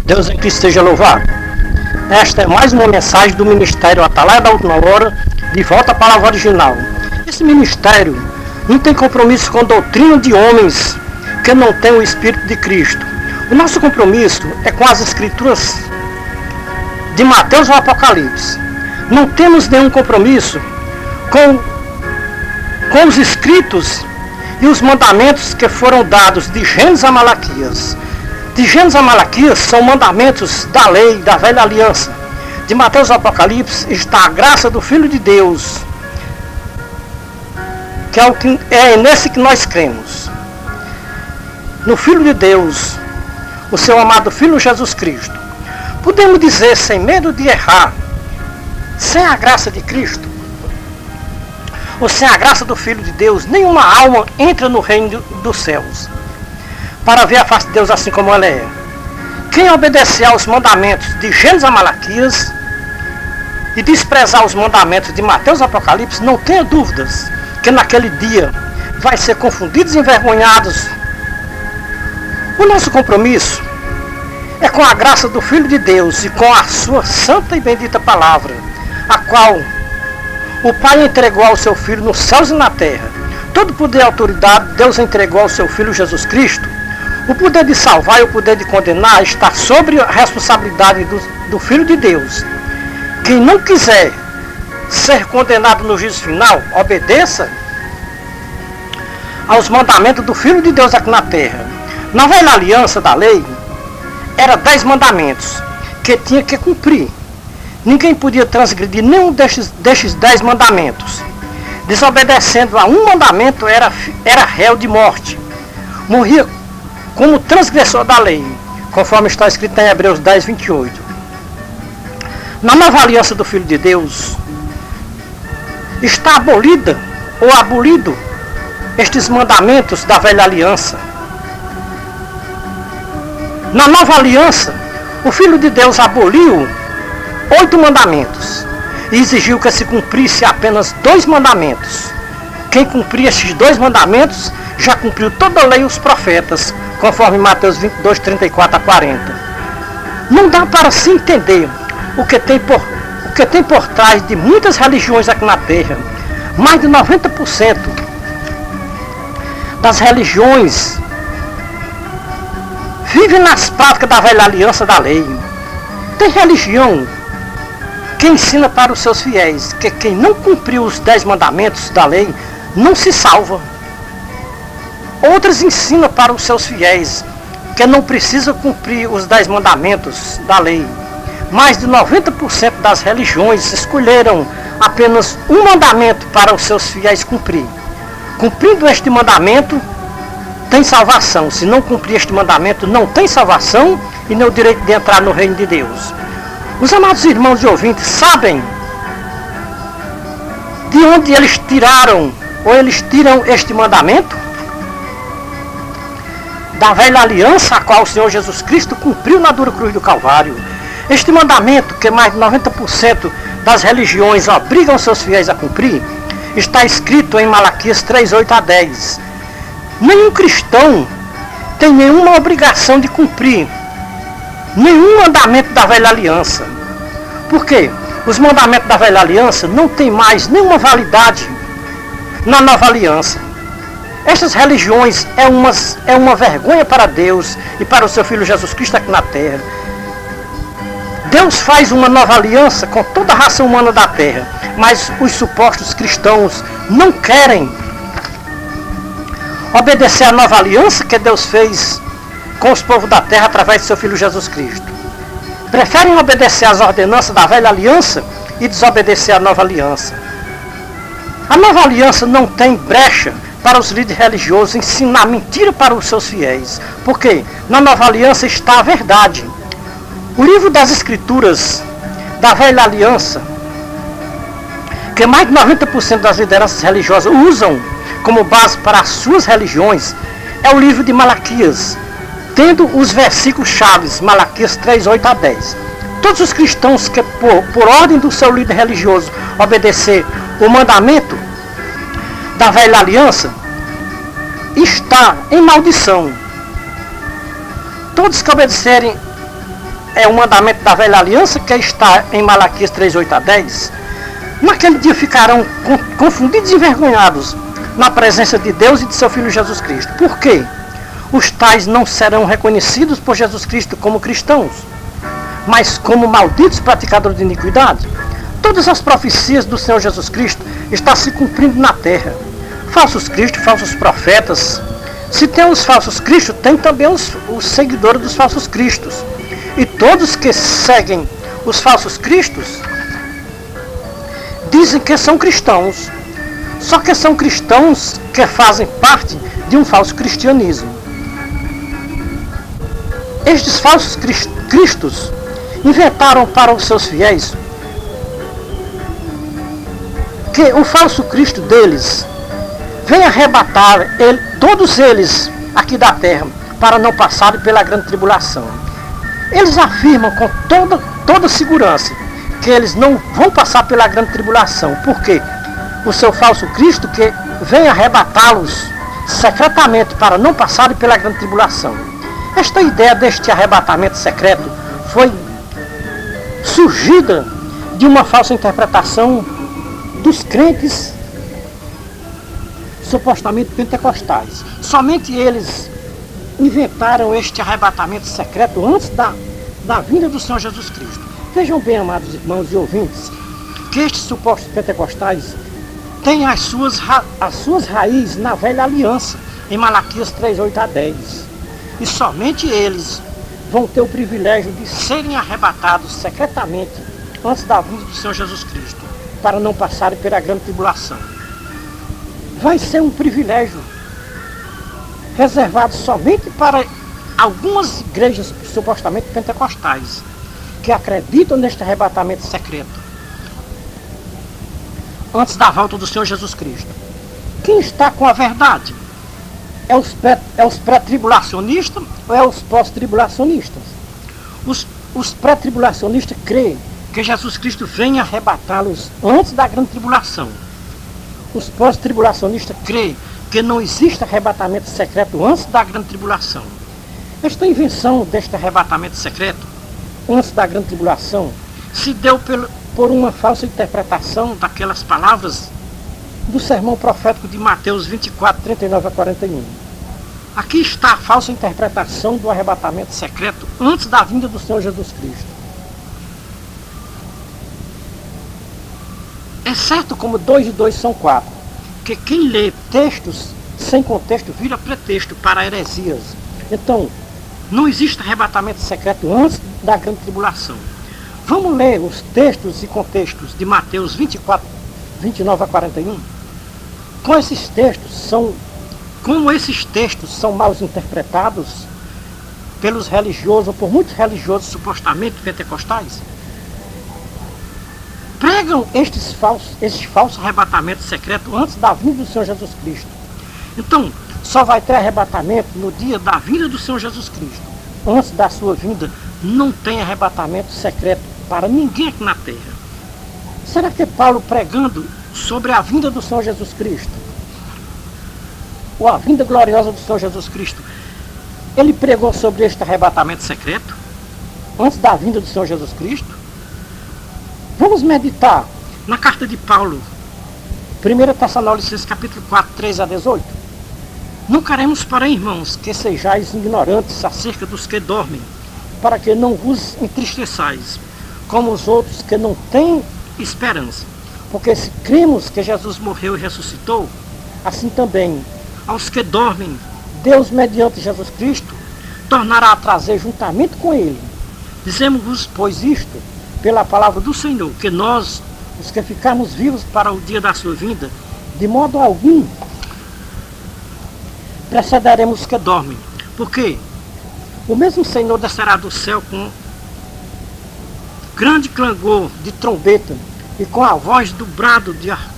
Deus em Cristo seja louvado. Esta é mais uma mensagem do Ministério Atalaia da Última Hora, de volta à palavra original. Esse ministério não tem compromisso com doutrina de homens que não têm o Espírito de Cristo. O nosso compromisso é com as Escrituras de Mateus ou Apocalipse. Não temos nenhum compromisso com os escritos e os mandamentos que foram dados de Gênesis a Malaquias. De Gênesis a Malaquias são mandamentos da lei, da velha aliança. De Mateus ao Apocalipse está a graça do Filho de Deus, que é nesse que nós cremos. No Filho de Deus, o seu amado Filho Jesus Cristo. Podemos dizer, sem medo de errar, sem a graça de Cristo, ou sem a graça do Filho de Deus, nenhuma alma entra no reino dos céus para ver a face de Deus assim como ela é. Quem obedecer aos mandamentos de Gênesis a Malaquias e desprezar os mandamentos de Mateus e Apocalipse, não tenha dúvidas que naquele dia vai ser confundidos e envergonhados. O nosso compromisso é com a graça do Filho de Deus e com a sua santa e bendita palavra, a qual o Pai entregou ao seu Filho nos céus e na terra. Todo poder e autoridade Deus entregou ao seu Filho Jesus Cristo. O poder de salvar e o poder de condenar está sobre a responsabilidade do Filho de Deus. Quem não quiser ser condenado no juízo final, obedeça aos mandamentos do Filho de Deus aqui na terra. Na velha aliança da lei, era 10 mandamentos que tinha que cumprir. Ninguém podia transgredir nenhum destes 10 mandamentos. Desobedecendo a um mandamento era réu de morte. Morria como transgressor da lei, conforme está escrito em Hebreus 10, 28. Na nova aliança do Filho de Deus, está abolida ou abolido estes mandamentos da velha aliança. Na nova aliança, o Filho de Deus aboliu 8 mandamentos e exigiu que se cumprisse apenas 2 mandamentos. Quem cumpria esses 2 mandamentos já cumpriu toda a lei e os profetas, conforme Mateus 22, 34 a 40. Não dá para se entender o que tem por trás de muitas religiões aqui na terra. Mais de 90% das religiões vivem nas práticas da velha aliança da lei. Tem religião que ensina para os seus fiéis que quem não cumpriu os 10 mandamentos da lei não se salva. Outras ensinam para os seus fiéis que não precisam cumprir os 10 mandamentos da lei. Mais de 90% das religiões escolheram apenas um mandamento para os seus fiéis cumprir. Cumprindo este mandamento, tem salvação. Se não cumprir este mandamento, não tem salvação e nem o direito de entrar no reino de Deus. Os amados irmãos e ouvintes sabem de onde eles tiraram, ou eles tiram este mandamento? Da velha aliança, a qual o Senhor Jesus Cristo cumpriu na dura cruz do Calvário. Este mandamento, que mais de 90% das religiões obrigam seus fiéis a cumprir, está escrito em Malaquias 3, 8 a 10. Nenhum cristão tem nenhuma obrigação de cumprir nenhum mandamento da velha aliança. Por quê? Os mandamentos da velha aliança não têm mais nenhuma validade na nova aliança. Estas religiões é uma vergonha para Deus e para o seu Filho Jesus Cristo aqui na terra. Deus faz uma nova aliança com toda a raça humana da terra, mas os supostos cristãos não querem obedecer à nova aliança que Deus fez com os povos da terra através de seu Filho Jesus Cristo. Preferem obedecer às ordenanças da velha aliança e desobedecer à nova aliança. A nova aliança não tem brecha para os líderes religiosos ensinar mentira para os seus fiéis. Porque na nova aliança está a verdade. O livro das Escrituras da velha aliança, que mais de 90% das lideranças religiosas usam como base para as suas religiões, é o livro de Malaquias, tendo os versículos chaves, Malaquias 3, 8 a 10. Todos os cristãos que, por ordem do seu líder religioso, obedecer o mandamento da velha aliança, está em maldição. Todos que obedecerem é o mandamento da velha aliança que está em Malaquias 3:8 a 10. Naquele dia ficarão confundidos e envergonhados na presença de Deus e de seu Filho Jesus Cristo. Por quê? Os tais não serão reconhecidos por Jesus Cristo como cristãos, mas como malditos praticadores de iniquidade. Todas as profecias do Senhor Jesus Cristo estão se cumprindo na terra. Falsos cristos, falsos profetas. Se tem os falsos cristos, tem também os seguidores dos falsos cristos. E todos que seguem os falsos cristos dizem que são cristãos. Só que são cristãos que fazem parte de um falso cristianismo. Estes falsos cristos inventaram para os seus fiéis que o falso Cristo deles vem arrebatar todos eles aqui da terra para não passarem pela grande tribulação. Eles afirmam com toda segurança que eles não vão passar pela grande tribulação. Por quê? O seu falso Cristo que vem arrebatá-los secretamente para não passarem pela grande tribulação. Esta ideia deste arrebatamento secreto foi surgida de uma falsa interpretação dos crentes supostamente pentecostais. Somente eles inventaram este arrebatamento secreto antes da vinda do Senhor Jesus Cristo. Vejam bem, amados irmãos e ouvintes, que estes supostos pentecostais têm as suas raízes na velha aliança, em Malaquias 3:8 a 10. E somente eles vão ter o privilégio de serem arrebatados secretamente antes da vinda do Senhor Jesus Cristo, para não passarem pela grande tribulação. Vai ser um privilégio reservado somente para algumas igrejas supostamente pentecostais, que acreditam neste arrebatamento secreto, antes da volta do Senhor Jesus Cristo. Quem está com a verdade? É os pré-tribulacionistas ou é os pós-tribulacionistas? Os pré-tribulacionistas creem que Jesus Cristo vem arrebatá-los antes da grande tribulação. Os pós-tribulacionistas creem que não existe arrebatamento secreto antes da grande tribulação. Esta invenção deste arrebatamento secreto antes da grande tribulação se deu por uma falsa interpretação daquelas palavras do sermão profético de Mateus 24, 39 a 41. Aqui está a falsa interpretação do arrebatamento secreto antes da vinda do Senhor Jesus Cristo. É certo, como 2 e 2 são 4, que quem lê textos sem contexto vira pretexto para heresias. Então, não existe arrebatamento secreto antes da grande tribulação. Vamos ler os textos e contextos de Mateus 24, 29 a 41? Como esses textos são mal interpretados pelos religiosos, ou por muitos religiosos supostamente pentecostais, pregam estes falsos arrebatamentos secretos antes da vinda do Senhor Jesus Cristo. Então, só vai ter arrebatamento no dia da vinda do Senhor Jesus Cristo. Antes da sua vinda, não tem arrebatamento secreto para ninguém aqui na terra. Será que Paulo, pregando sobre a vinda do Senhor Jesus Cristo, ou a vinda gloriosa do Senhor Jesus Cristo, ele pregou sobre este arrebatamento secreto antes da vinda do Senhor Jesus Cristo? Vamos meditar na carta de Paulo, 1 Tessalonicenses capítulo 4, 3 a 18. Não queremos, porém, irmãos, que sejais ignorantes acerca dos que dormem, para que não vos entristeçais, como os outros que não têm esperança. Porque se cremos que Jesus morreu e ressuscitou, assim também aos que dormem, Deus, mediante Jesus Cristo, tornará a trazer juntamente com ele. Dizemos-vos, pois, isto, pela palavra do Senhor, que nós, os que ficarmos vivos para o dia da sua vinda, de modo algum precederemos os que dormem. Porque o mesmo Senhor descerá do céu com grande clangor de trombeta, e com a voz do brado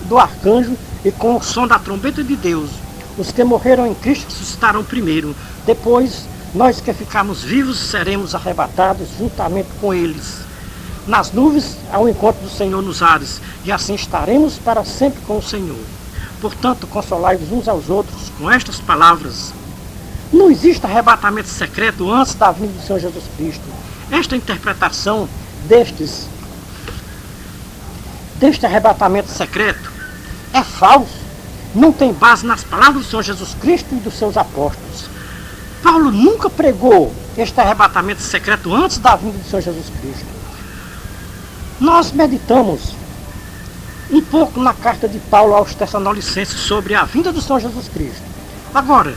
do arcanjo, e com o som da trombeta de Deus. Os que morreram em Cristo ressuscitarão primeiro. Depois, nós que ficarmos vivos seremos arrebatados juntamente com eles nas nuvens ao encontro do Senhor nos ares, e assim estaremos para sempre com o Senhor. Portanto, consolai-vos uns aos outros com estas palavras. Não existe arrebatamento secreto antes da vinda do Senhor Jesus Cristo. Esta interpretação deste arrebatamento secreto é falso. Não tem base nas palavras do Senhor Jesus Cristo e dos seus apóstolos. Paulo nunca pregou este arrebatamento secreto antes da vinda do Senhor Jesus Cristo. Nós meditamos um pouco na carta de Paulo aos Tessalonicenses sobre a vinda do Senhor Jesus Cristo. Agora,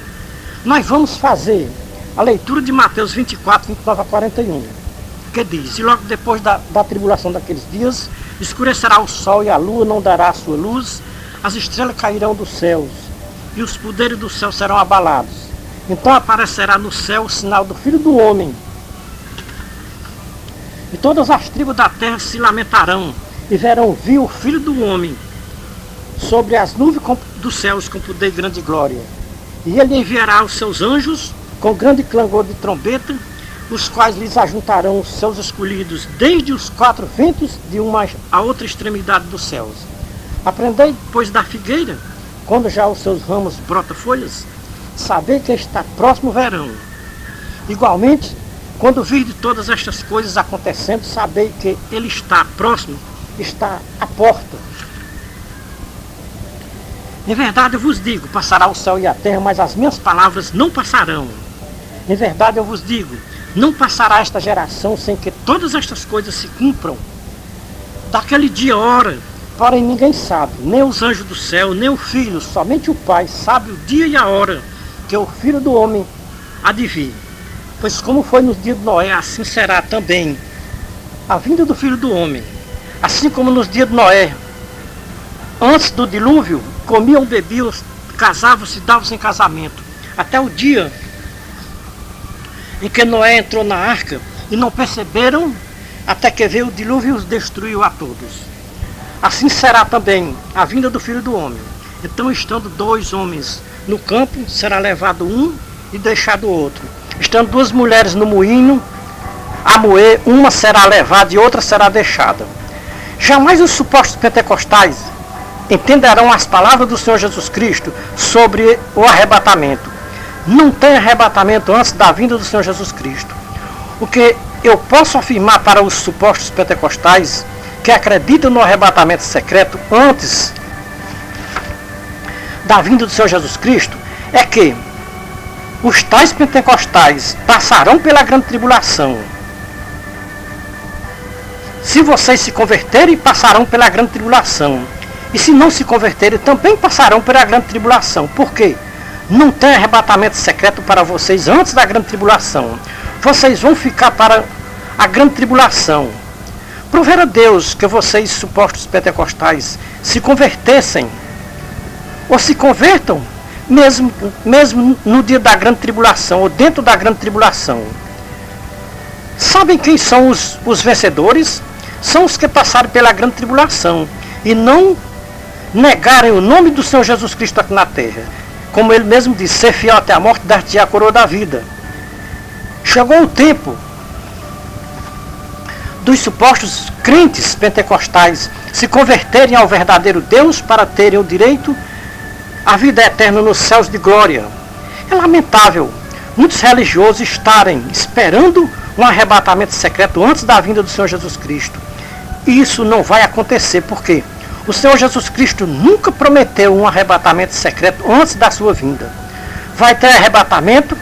nós vamos fazer a leitura de Mateus 24, 29 a 41, que diz: e logo depois da tribulação daqueles dias, escurecerá o sol e a lua não dará a sua luz, as estrelas cairão dos céus, e os poderes do céu serão abalados. Então aparecerá no céu o sinal do Filho do Homem, e todas as tribos da terra se lamentarão, e verão vir o Filho do Homem sobre as nuvens dos céus com poder e grande glória. E ele enviará os seus anjos com grande clangor de trombeta, os quais lhes ajuntarão os seus escolhidos desde os quatro ventos de uma a outra extremidade dos céus. Aprendei, pois, da figueira, quando já os seus ramos brotam folhas, sabei que está próximo o verão. Igualmente, quando vir de todas estas coisas acontecendo, sabei que ele está próximo, está à porta. Em verdade eu vos digo, passará o céu e a terra, mas as minhas palavras não passarão. Em verdade eu vos digo, não passará esta geração sem que todas estas coisas se cumpram. Daquele dia, hora, porém ninguém sabe, nem os anjos do céu, nem o Filho, somente o Pai sabe o dia e a hora que o Filho do Homem há de vir. Pois como foi nos dias de Noé, assim será também a vinda do Filho do Homem. Assim como nos dias de Noé, antes do dilúvio, comiam, bebiam, casavam-se, davam-se em casamento, até o dia em que Noé entrou na arca e não perceberam, até que veio o dilúvio e os destruiu a todos. Assim será também a vinda do Filho do Homem. Então, estando dois homens no campo, será levado um e deixado o outro. Estando duas mulheres no moinho a moer, uma será levada e outra será deixada. Jamais os supostos pentecostais entenderão as palavras do Senhor Jesus Cristo sobre o arrebatamento. Não tem arrebatamento antes da vinda do Senhor Jesus Cristo. O que eu posso afirmar para os supostos pentecostais que acreditam no arrebatamento secreto antes da vinda do Senhor Jesus Cristo é que os tais pentecostais passarão pela grande tribulação. Se vocês se converterem, passarão pela grande tribulação. E se não se converterem, também passarão pela grande tribulação. Por quê? Não tem arrebatamento secreto para vocês antes da grande tribulação. Vocês vão ficar para a grande tribulação. Prover a Deus que vocês, supostos pentecostais, se convertessem, ou se convertam, mesmo no dia da grande tribulação, ou dentro da grande tribulação. Sabem quem são os vencedores? São os que passaram pela grande tribulação e não negarem o nome do Senhor Jesus Cristo aqui na terra. Como ele mesmo disse, ser fiel até a morte, dar-te a coroa da vida. Chegou o tempo dos supostos crentes pentecostais se converterem ao verdadeiro Deus para terem o direito à vida eterna nos céus de glória. É lamentável muitos religiosos estarem esperando um arrebatamento secreto antes da vinda do Senhor Jesus Cristo. E isso não vai acontecer, porque o Senhor Jesus Cristo nunca prometeu um arrebatamento secreto antes da sua vinda. Vai ter arrebatamento?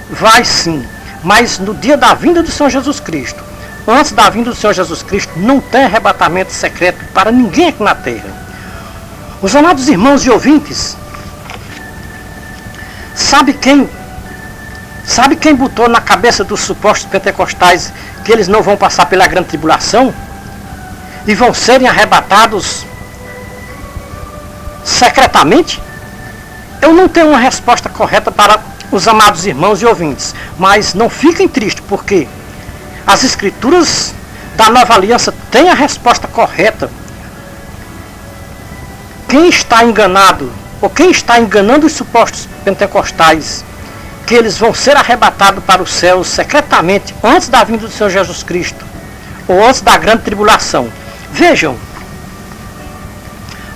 Vai sim. Mas no dia da vinda do Senhor Jesus Cristo, antes da vinda do Senhor Jesus Cristo, não tem arrebatamento secreto para ninguém aqui na terra. Os amados irmãos e ouvintes, sabe quem botou na cabeça dos supostos pentecostais que eles não vão passar pela grande tribulação e vão serem arrebatados secretamente? Eu não tenho uma resposta correta para os amados irmãos e ouvintes, mas não fiquem tristes, porque as escrituras da Nova Aliança têm a resposta correta. Quem está enganado, ou quem está enganando os supostos pentecostais, que eles vão ser arrebatados para o céu secretamente antes da vinda do Senhor Jesus Cristo, ou antes da grande tribulação. Vejam,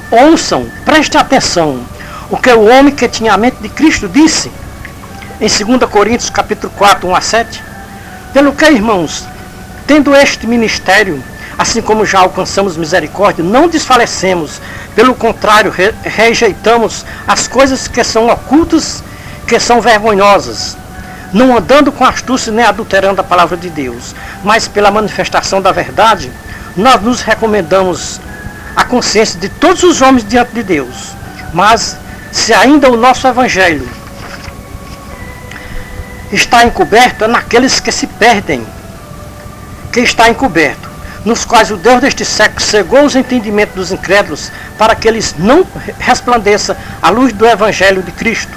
ouçam, prestem atenção, o que o homem que tinha a mente de Cristo disse. em 2 Coríntios capítulo 4, 1 a 7. Pelo que, irmãos, tendo este ministério, assim como já alcançamos misericórdia, não desfalecemos, pelo contrário, rejeitamos as coisas que são ocultas, que são vergonhosas, não andando com astúcia nem adulterando a palavra de Deus, mas pela manifestação da verdade, nós nos recomendamos a consciência de todos os homens diante de Deus. Mas se ainda o nosso evangelho está encoberto, é naqueles que se perdem, que está encoberto, nos quais o Deus deste século cegou os entendimentos dos incrédulos, para que eles não resplandeça a luz do evangelho de Cristo,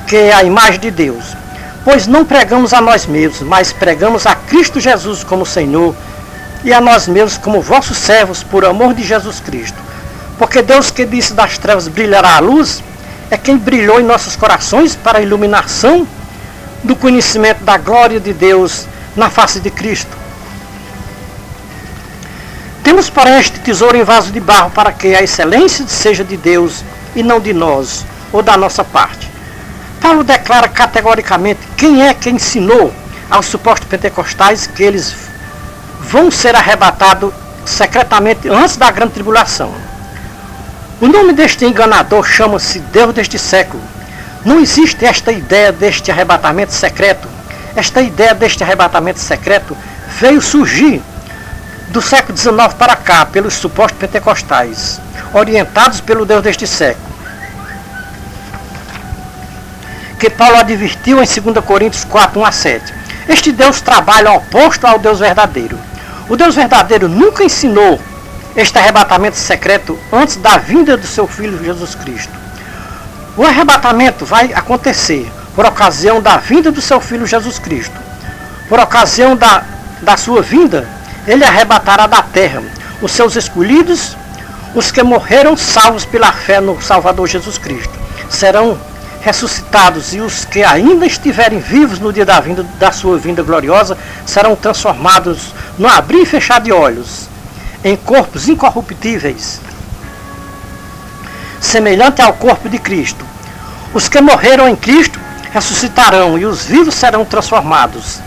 que é a imagem de Deus. Pois não pregamos a nós mesmos, mas pregamos a Cristo Jesus como Senhor, e a nós mesmos como vossos servos, por amor de Jesus Cristo. Porque Deus, que disse das trevas brilhará a luz, é quem brilhou em nossos corações para a iluminação do conhecimento da glória de Deus na face de Cristo. Temos, porém, este tesouro em vaso de barro, para que a excelência seja de Deus e não de nós, ou da nossa parte. Paulo declara categoricamente quem é que ensinou aos supostos pentecostais que eles vão ser arrebatados secretamente antes da grande tribulação. O nome deste enganador chama-se Deus deste século. Não existe esta ideia deste arrebatamento secreto. Esta ideia deste arrebatamento secreto veio surgir do século XIX para cá, pelos supostos pentecostais, orientados pelo Deus deste século, que Paulo advertiu em 2 Coríntios 4, 1 a 7. Este Deus trabalha oposto ao Deus verdadeiro. O Deus verdadeiro nunca ensinou este arrebatamento secreto antes da vinda do seu Filho Jesus Cristo. O arrebatamento vai acontecer por ocasião da vinda do seu Filho Jesus Cristo. Por ocasião da sua vinda, ele arrebatará da terra os seus escolhidos, os que morreram salvos pela fé no Salvador Jesus Cristo. Serão ressuscitados, e os que ainda estiverem vivos no dia da sua vinda gloriosa serão transformados no abrir e fechar de olhos em corpos incorruptíveis, semelhante ao corpo de Cristo. Os que morreram em Cristo ressuscitarão, e os vivos serão transformados.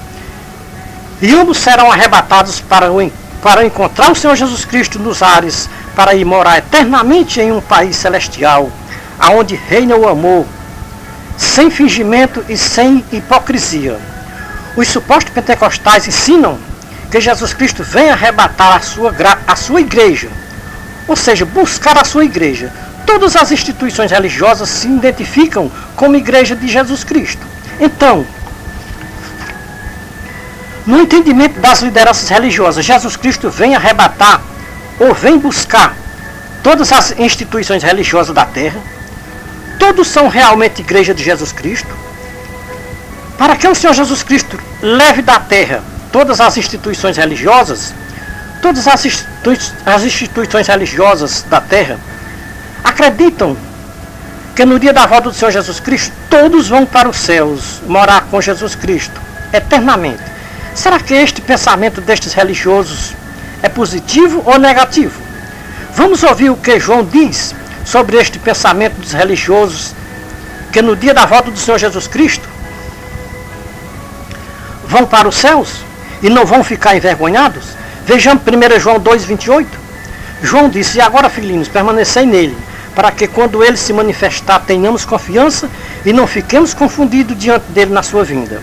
E ambos serão arrebatados para encontrar o Senhor Jesus Cristo nos ares, para ir morar eternamente em um país celestial, aonde reina o amor, sem fingimento e sem hipocrisia. Os supostos pentecostais ensinam que Jesus Cristo vem arrebatar a sua igreja, ou seja, buscar a sua igreja. Todas as instituições religiosas se identificam como igreja de Jesus Cristo. Então, no entendimento das lideranças religiosas, Jesus Cristo vem arrebatar ou vem buscar todas as instituições religiosas da terra. Todos são realmente igreja de Jesus Cristo. Para que o Senhor Jesus Cristo leve da terra todas as instituições religiosas, todas as instituições religiosas da terra acreditam que no dia da volta do Senhor Jesus Cristo todos vão para os céus morar com Jesus Cristo eternamente. Será que este pensamento destes religiosos é positivo ou negativo? Vamos ouvir o que João diz sobre este pensamento dos religiosos, que no dia da volta do Senhor Jesus Cristo vão para os céus e não vão ficar envergonhados. Vejamos 1 João 2,28. João disse: e agora, filhinhos, permanecei nele, para que quando ele se manifestar tenhamos confiança e não fiquemos confundidos diante dele na sua vinda.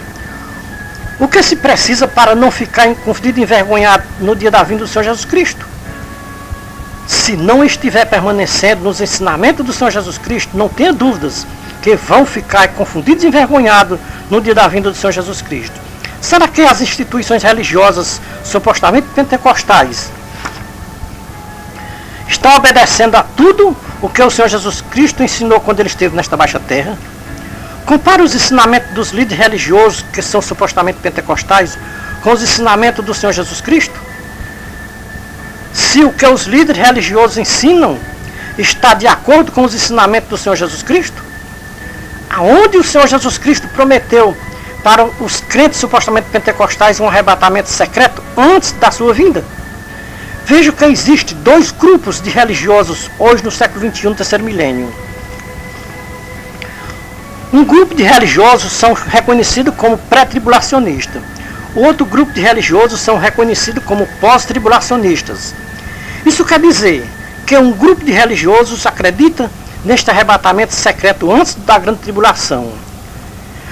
O que se precisa para não ficar confundido e envergonhado no dia da vinda do Senhor Jesus Cristo? Se não estiver permanecendo nos ensinamentos do Senhor Jesus Cristo, não tenha dúvidas que vão ficar confundidos e envergonhados no dia da vinda do Senhor Jesus Cristo. Será que as instituições religiosas supostamente pentecostais estão obedecendo a tudo o que o Senhor Jesus Cristo ensinou quando ele esteve nesta baixa terra? Compare os ensinamentos dos líderes religiosos, que são supostamente pentecostais, com os ensinamentos do Senhor Jesus Cristo. Se o que os líderes religiosos ensinam está de acordo com os ensinamentos do Senhor Jesus Cristo, aonde o Senhor Jesus Cristo prometeu para os crentes supostamente pentecostais um arrebatamento secreto antes da sua vinda. Veja que existe dois grupos de religiosos hoje no século XXI, no terceiro milênio. Um grupo de religiosos são reconhecidos como pré-tribulacionistas. Outro grupo de religiosos são reconhecidos como pós-tribulacionistas. Isso quer dizer que um grupo de religiosos acredita neste arrebatamento secreto antes da grande tribulação.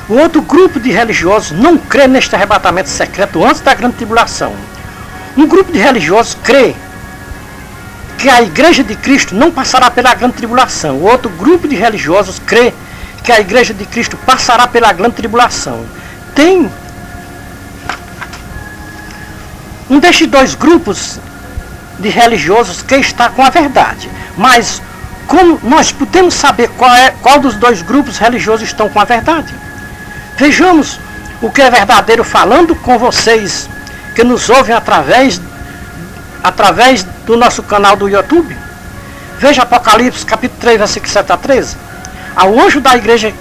O outro grupo de religiosos não crê neste arrebatamento secreto antes da grande tribulação. Um grupo de religiosos crê que a igreja de Cristo não passará pela grande tribulação. O outro grupo de religiosos crê que a igreja de Cristo passará pela grande tribulação. Tem um destes dois grupos de religiosos que está com a verdade. Mas como nós podemos saber qual dos dois grupos religiosos estão com a verdade? Vejamos o que é verdadeiro falando com vocês que nos ouvem através do nosso canal do YouTube. Veja Apocalipse capítulo 3, versículo 7 a 13. Ao anjo da igreja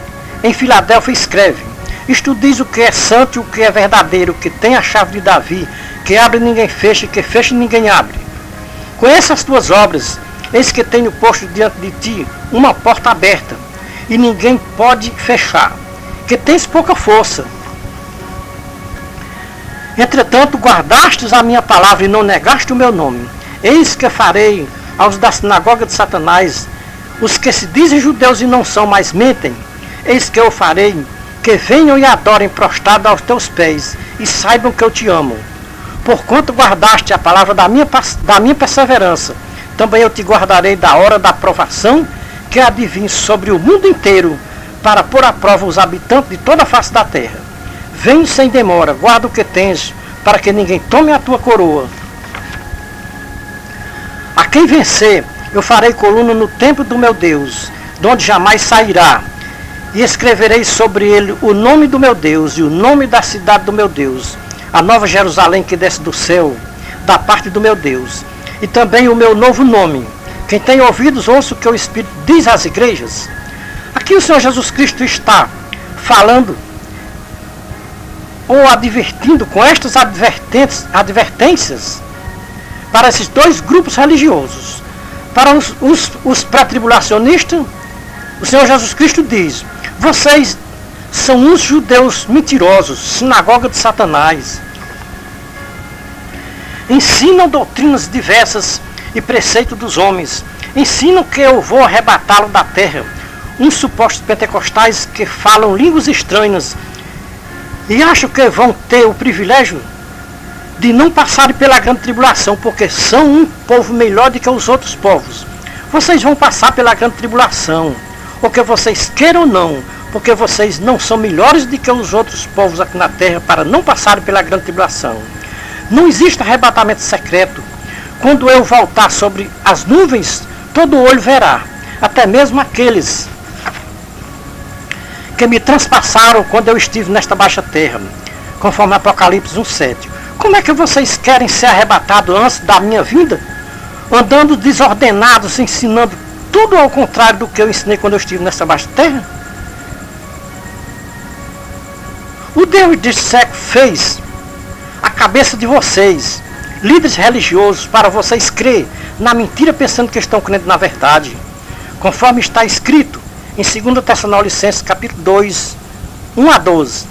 em Filadélfia escreve: isto diz o que é santo e o que é verdadeiro, que tem a chave de Davi, que abre e ninguém fecha, e que fecha e ninguém abre. Conheça as tuas obras, eis que tenho posto diante de ti uma porta aberta, e ninguém pode fechar, que tens pouca força. Entretanto, guardastes a minha palavra e não negaste o meu nome. Eis que farei aos da sinagoga de Satanás, os que se dizem judeus e não são, mas mentem. Eis que eu farei que venham e adorem prostrado aos teus pés, e saibam que eu te amo. Porquanto guardaste a palavra da minha perseverança, também eu te guardarei da hora da provação, que há de vir sobre o mundo inteiro, para pôr à prova os habitantes de toda a face da terra. Vem sem demora, guarda o que tens, para que ninguém tome a tua coroa. A quem vencer, eu farei coluna no templo do meu Deus, de onde jamais sairá, e escreverei sobre ele o nome do meu Deus e o nome da cidade do meu Deus, a nova Jerusalém que desce do céu, da parte do meu Deus, e também o meu novo nome. Quem tem ouvidos, ouça o que o Espírito diz às igrejas. Aqui o Senhor Jesus Cristo está falando ou advertindo com estas advertências para esses dois grupos religiosos. Para os pré-tribulacionistas, o Senhor Jesus Cristo diz: vocês são uns judeus mentirosos, sinagoga de Satanás. Ensinam doutrinas diversas e preceitos dos homens. Ensinam que eu vou arrebatá-lo da terra. Uns supostos pentecostais que falam línguas estranhas e acham que vão ter o privilégio de não passarem pela grande tribulação, porque são um povo melhor do que os outros povos. Vocês vão passar pela grande tribulação, ou que vocês queiram ou não, porque vocês não são melhores do que os outros povos aqui na terra para não passarem pela grande tribulação. Não existe arrebatamento secreto. Quando eu voltar sobre as nuvens, todo olho verá, até mesmo aqueles que me transpassaram quando eu estive nesta baixa terra, conforme Apocalipse 1:7. Como é que vocês querem ser arrebatados antes da minha vinda? Andando desordenados, ensinando tudo ao contrário do que eu ensinei quando eu estive nesta baixa terra? O Deus deste século fez a cabeça de vocês, líderes religiosos, para vocês crer na mentira pensando que estão crendo na verdade. Conforme está escrito em 2 Tessalonicenses capítulo 2, 1 a 12.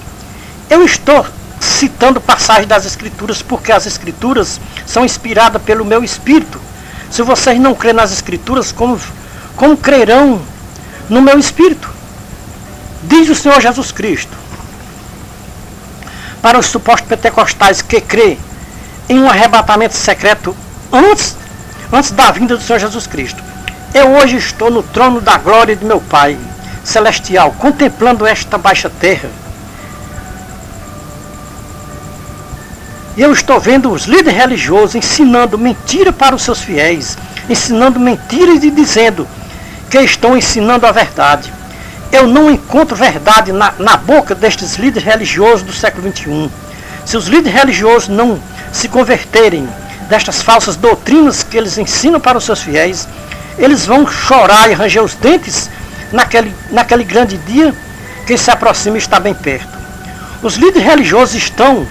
Eu estou citando passagens das Escrituras porque as Escrituras são inspiradas pelo meu Espírito. Se vocês não crêem nas Escrituras, como crerão no meu Espírito? Diz o Senhor Jesus Cristo. Para os supostos pentecostais que crêem em um arrebatamento secreto antes da vinda do Senhor Jesus Cristo: eu hoje estou no trono da glória de meu Pai celestial, contemplando esta baixa terra. E eu estou vendo os líderes religiosos ensinando mentira para os seus fiéis, ensinando mentiras e dizendo que estão ensinando a verdade. Eu não encontro verdade na boca destes líderes religiosos do século XXI. Se os líderes religiosos não se converterem destas falsas doutrinas que eles ensinam para os seus fiéis, eles vão chorar e ranger os dentes naquele grande dia que se aproxima e está bem perto. Os líderes religiosos estão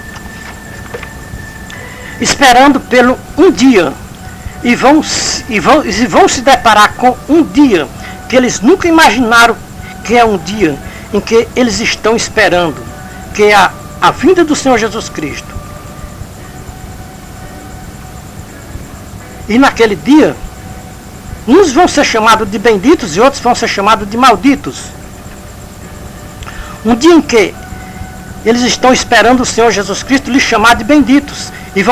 esperando pelo um dia e vão se deparar com um dia que eles nunca imaginaram que é um dia em que eles estão esperando, que é a vinda do Senhor Jesus Cristo. E naquele dia, uns vão ser chamados de benditos e outros vão ser chamados de malditos. Um dia em que eles estão esperando o Senhor Jesus Cristo lhes chamar de benditos e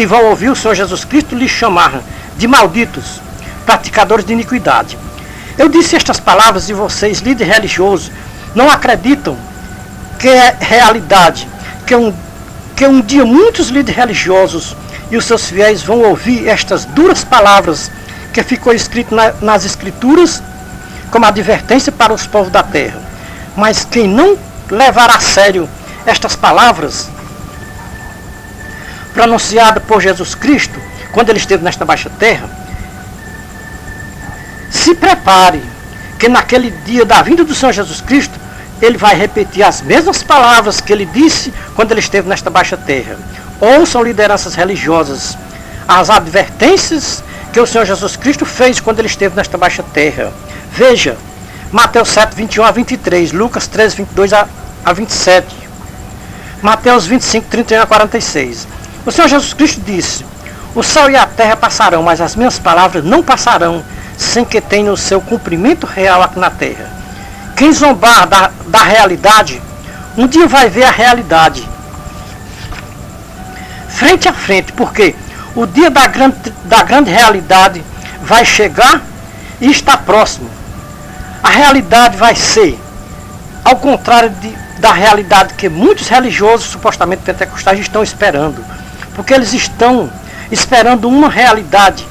vão ouvir o Senhor Jesus Cristo lhes chamar de malditos, praticadores de iniquidade. Eu disse estas palavras e vocês, líderes religiosos, não acreditam que é realidade, que um dia muitos líderes religiosos e os seus fiéis vão ouvir estas duras palavras que ficou escrito nas Escrituras como advertência para os povos da terra. Mas quem não levar a sério estas palavras pronunciadas por Jesus Cristo quando ele esteve nesta baixa terra, se prepare que naquele dia da vinda do Senhor Jesus Cristo ele vai repetir as mesmas palavras que ele disse quando ele esteve nesta baixa terra. Ouçam, lideranças religiosas, as advertências que o Senhor Jesus Cristo fez quando ele esteve nesta baixa terra. Veja, Mateus 7, 21 a 23, Lucas 13, 22 a 27, Mateus 25, 31 a 46. O Senhor Jesus Cristo disse: o céu e a terra passarão, mas as minhas palavras não passarão, sem que tenha o seu cumprimento real aqui na terra. Quem zombar da realidade, um dia vai ver a realidade frente a frente, porque o dia da grande realidade vai chegar e está próximo. A realidade vai ser ao contrário da realidade que muitos religiosos, supostamente pentecostais, estão esperando. Porque eles estão esperando uma realidade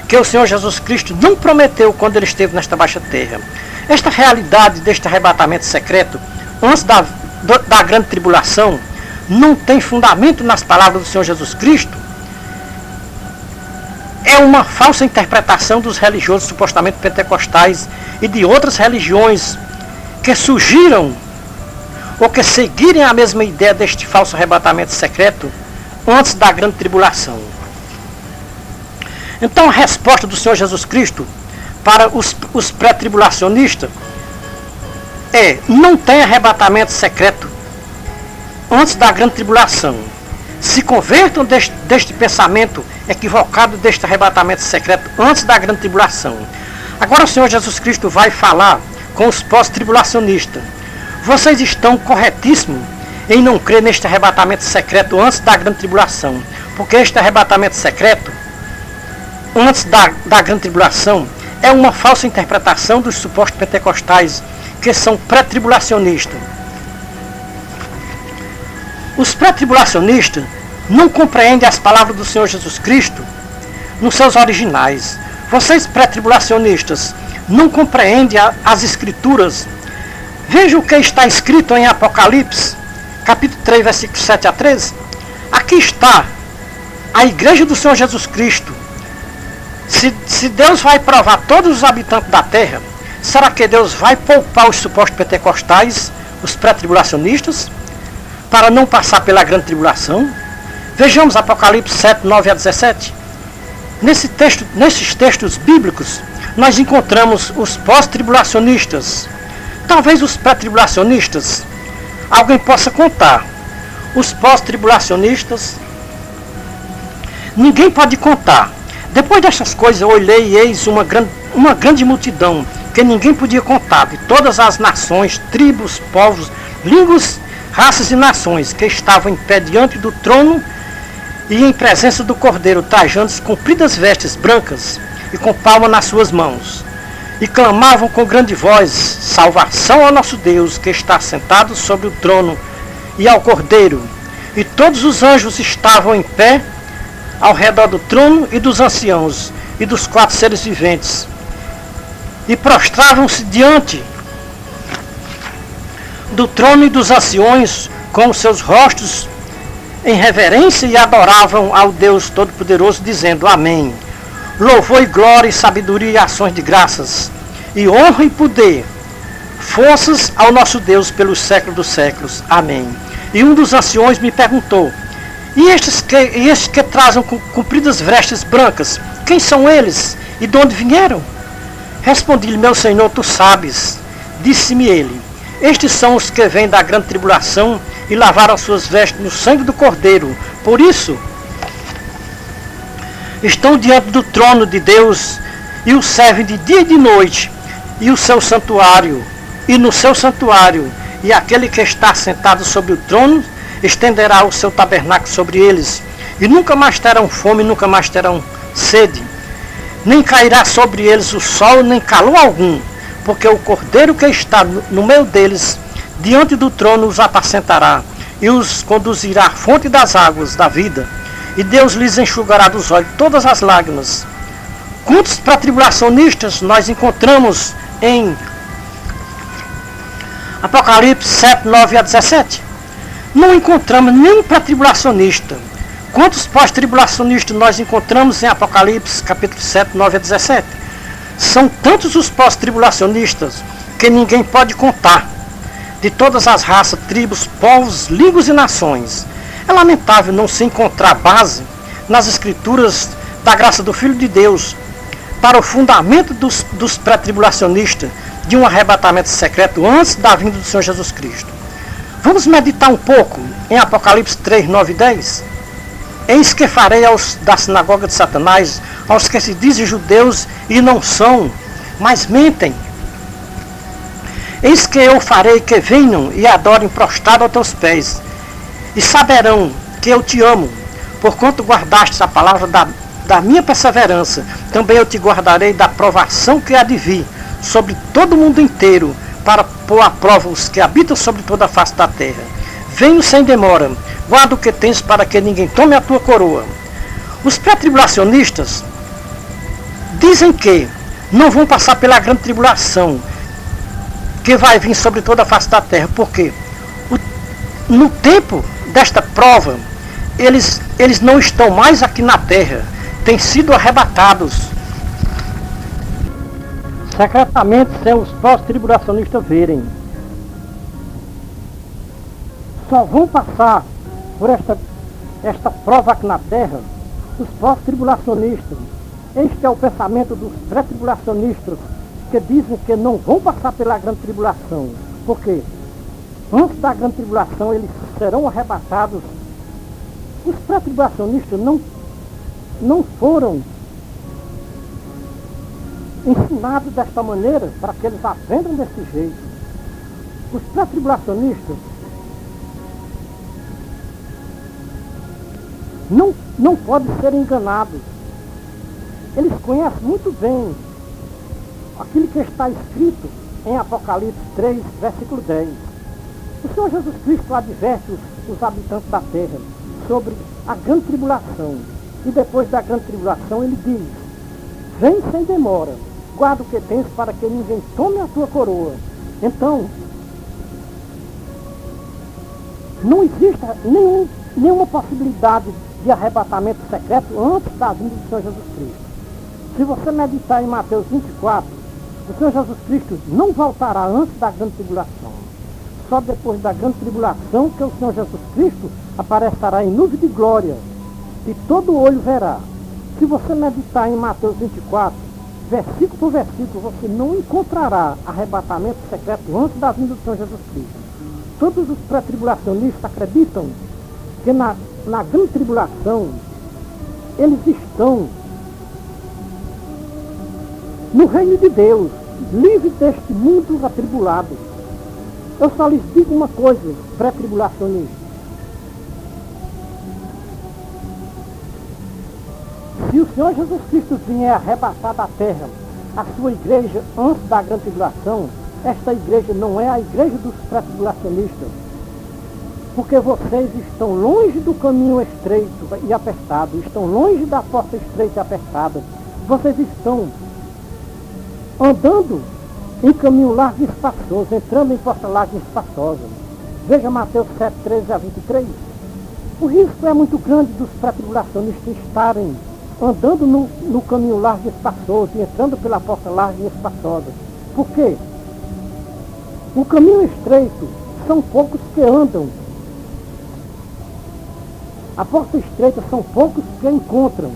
que o Senhor Jesus Cristo não prometeu quando ele esteve nesta baixa terra. Esta realidade deste arrebatamento secreto, antes da grande tribulação, não tem fundamento nas palavras do Senhor Jesus Cristo. É uma falsa interpretação dos religiosos supostamente pentecostais e de outras religiões que surgiram ou que seguirem a mesma ideia deste falso arrebatamento secreto antes da grande tribulação. Então a resposta do Senhor Jesus Cristo para os pré-tribulacionistas é: não tem arrebatamento secreto antes da grande tribulação. Se convertam deste pensamento equivocado deste arrebatamento secreto antes da grande tribulação. Agora o Senhor Jesus Cristo vai falar com os pós-tribulacionistas. Vocês estão corretíssimos em não crer neste arrebatamento secreto antes da grande tribulação, porque este arrebatamento secreto antes da grande tribulação é uma falsa interpretação dos supostos pentecostais que são pré-tribulacionistas. Os pré-tribulacionistas não compreendem as palavras do Senhor Jesus Cristo nos seus originais. Vocês pré-tribulacionistas não compreendem as Escrituras. Veja o que está escrito em Apocalipse, capítulo 3, versículos 7 a 13. Aqui está a igreja do Senhor Jesus Cristo. Se Deus vai provar todos os habitantes da terra, será que Deus vai poupar os supostos pentecostais, os pré-tribulacionistas, para não passar pela grande tribulação? Vejamos Apocalipse 7, 9 a 17. Nesses textos bíblicos, nós encontramos os pós-tribulacionistas. Talvez os pré-tribulacionistas alguém possa contar. Os pós-tribulacionistas ninguém pode contar. Depois dessas coisas eu olhei e eis uma grande multidão que ninguém podia contar, de todas as nações, tribos, povos, línguas, raças e nações, que estavam em pé diante do trono e em presença do Cordeiro, trajando compridas vestes brancas e com palma nas suas mãos. E clamavam com grande voz: salvação ao nosso Deus, que está sentado sobre o trono, e ao Cordeiro. E todos os anjos estavam em pé ao redor do trono e dos anciãos e dos 4 seres viventes, e prostravam-se diante do trono e dos anciões com os seus rostos em reverência, e adoravam ao Deus Todo-Poderoso, dizendo: Amém. Louvor e glória e sabedoria e ações de graças, e honra e poder, forças ao nosso Deus pelos séculos dos séculos. Amém. E um dos anciões me perguntou: E estes que trazem compridas vestes brancas, quem são eles e de onde vieram? Respondi-lhe: Meu Senhor, tu sabes. Disse-me ele: Estes são os que vêm da grande tribulação e lavaram as suas vestes no sangue do Cordeiro. Por isso, estão diante do trono de Deus e o servem de dia e de noite, e o seu santuário, e no seu santuário, e aquele que está sentado sobre o trono estenderá o seu tabernáculo sobre eles, e nunca mais terão fome, nunca mais terão sede, nem cairá sobre eles o sol, nem calor algum, porque o Cordeiro que está no meio deles, diante do trono, os apacentará, e os conduzirá à fonte das águas da vida, e Deus lhes enxugará dos olhos todas as lágrimas. Quantos pré-tribulacionistas nós encontramos em Apocalipse 7, 9 a 17? Não encontramos nenhum pré-tribulacionista. Quantos pós-tribulacionistas nós encontramos em Apocalipse capítulo 7, 9 a 17? São tantos os pós-tribulacionistas que ninguém pode contar, de todas as raças, tribos, povos, línguas e nações. É lamentável não se encontrar base nas escrituras da graça do Filho de Deus para o fundamento dos pré-tribulacionistas de um arrebatamento secreto antes da vinda do Senhor Jesus Cristo. Vamos meditar um pouco em Apocalipse 3, 9 e 10? Eis que farei da sinagoga de Satanás, aos que se dizem judeus e não são, mas mentem. Eis que eu farei que venham e adorem prostrado aos teus pés, e saberão que eu te amo, porquanto guardaste a palavra da minha perseverança. Também eu te guardarei da provação que há de vir sobre todo o mundo inteiro, para pôr à prova os que habitam sobre toda a face da terra. Venho sem demora, guarda o que tens para que ninguém tome a tua coroa. Os pré-tribulacionistas dizem que não vão passar pela grande tribulação que vai vir sobre toda a face da terra, porque no tempo desta prova eles não estão mais aqui na terra, têm sido arrebatados secretamente sem os pós-tribulacionistas verem. Só vão passar por esta prova aqui na terra os pós-tribulacionistas. Este é o pensamento dos pré-tribulacionistas, que dizem que não vão passar pela grande tribulação, porque antes da grande tribulação eles serão arrebatados. Os pré-tribulacionistas não foram ensinados desta maneira para que eles aprendam desse jeito. Os pré-tribulacionistas não podem ser enganados. Eles conhecem muito bem aquilo que está escrito em Apocalipse 3, versículo 10. O Senhor Jesus Cristo adverte os habitantes da terra sobre a grande tribulação. E depois da grande tribulação ele diz: vem sem demora, guarda o que tens para que ninguém tome a tua coroa. Então, não existe nenhuma possibilidade de arrebatamento secreto antes da vinda do Senhor Jesus Cristo. Se você meditar em Mateus 24, o Senhor Jesus Cristo não voltará antes da grande tribulação. Só depois da grande tribulação que o Senhor Jesus Cristo aparecerá em nuvem de glória e todo olho verá. Se você meditar em Mateus 24, versículo por versículo, você não encontrará arrebatamento secreto antes da vinda do Senhor Jesus Cristo. Todos os pré-tribulacionistas acreditam que na grande tribulação eles estão no reino de Deus, livres deste mundo atribulado. Eu só lhes digo uma coisa, pré-tribulacionistas: se o Senhor Jesus Cristo vier arrebatar da terra a sua igreja antes da grande tribulação, esta igreja não é a igreja dos pré-tribulacionistas, porque vocês estão longe do caminho estreito e apertado, estão longe da porta estreita e apertada. Vocês estão andando em caminho largo e espaçoso, entrando em porta larga e espaçosa. Veja Mateus 7, 13 a 23. O risco é muito grande dos pré-tribulacionistas estarem andando no caminho largo e espaçoso e entrando pela porta larga e espaçosa. Por quê? O caminho estreito são poucos que andam. A porta estreita são poucos que encontram.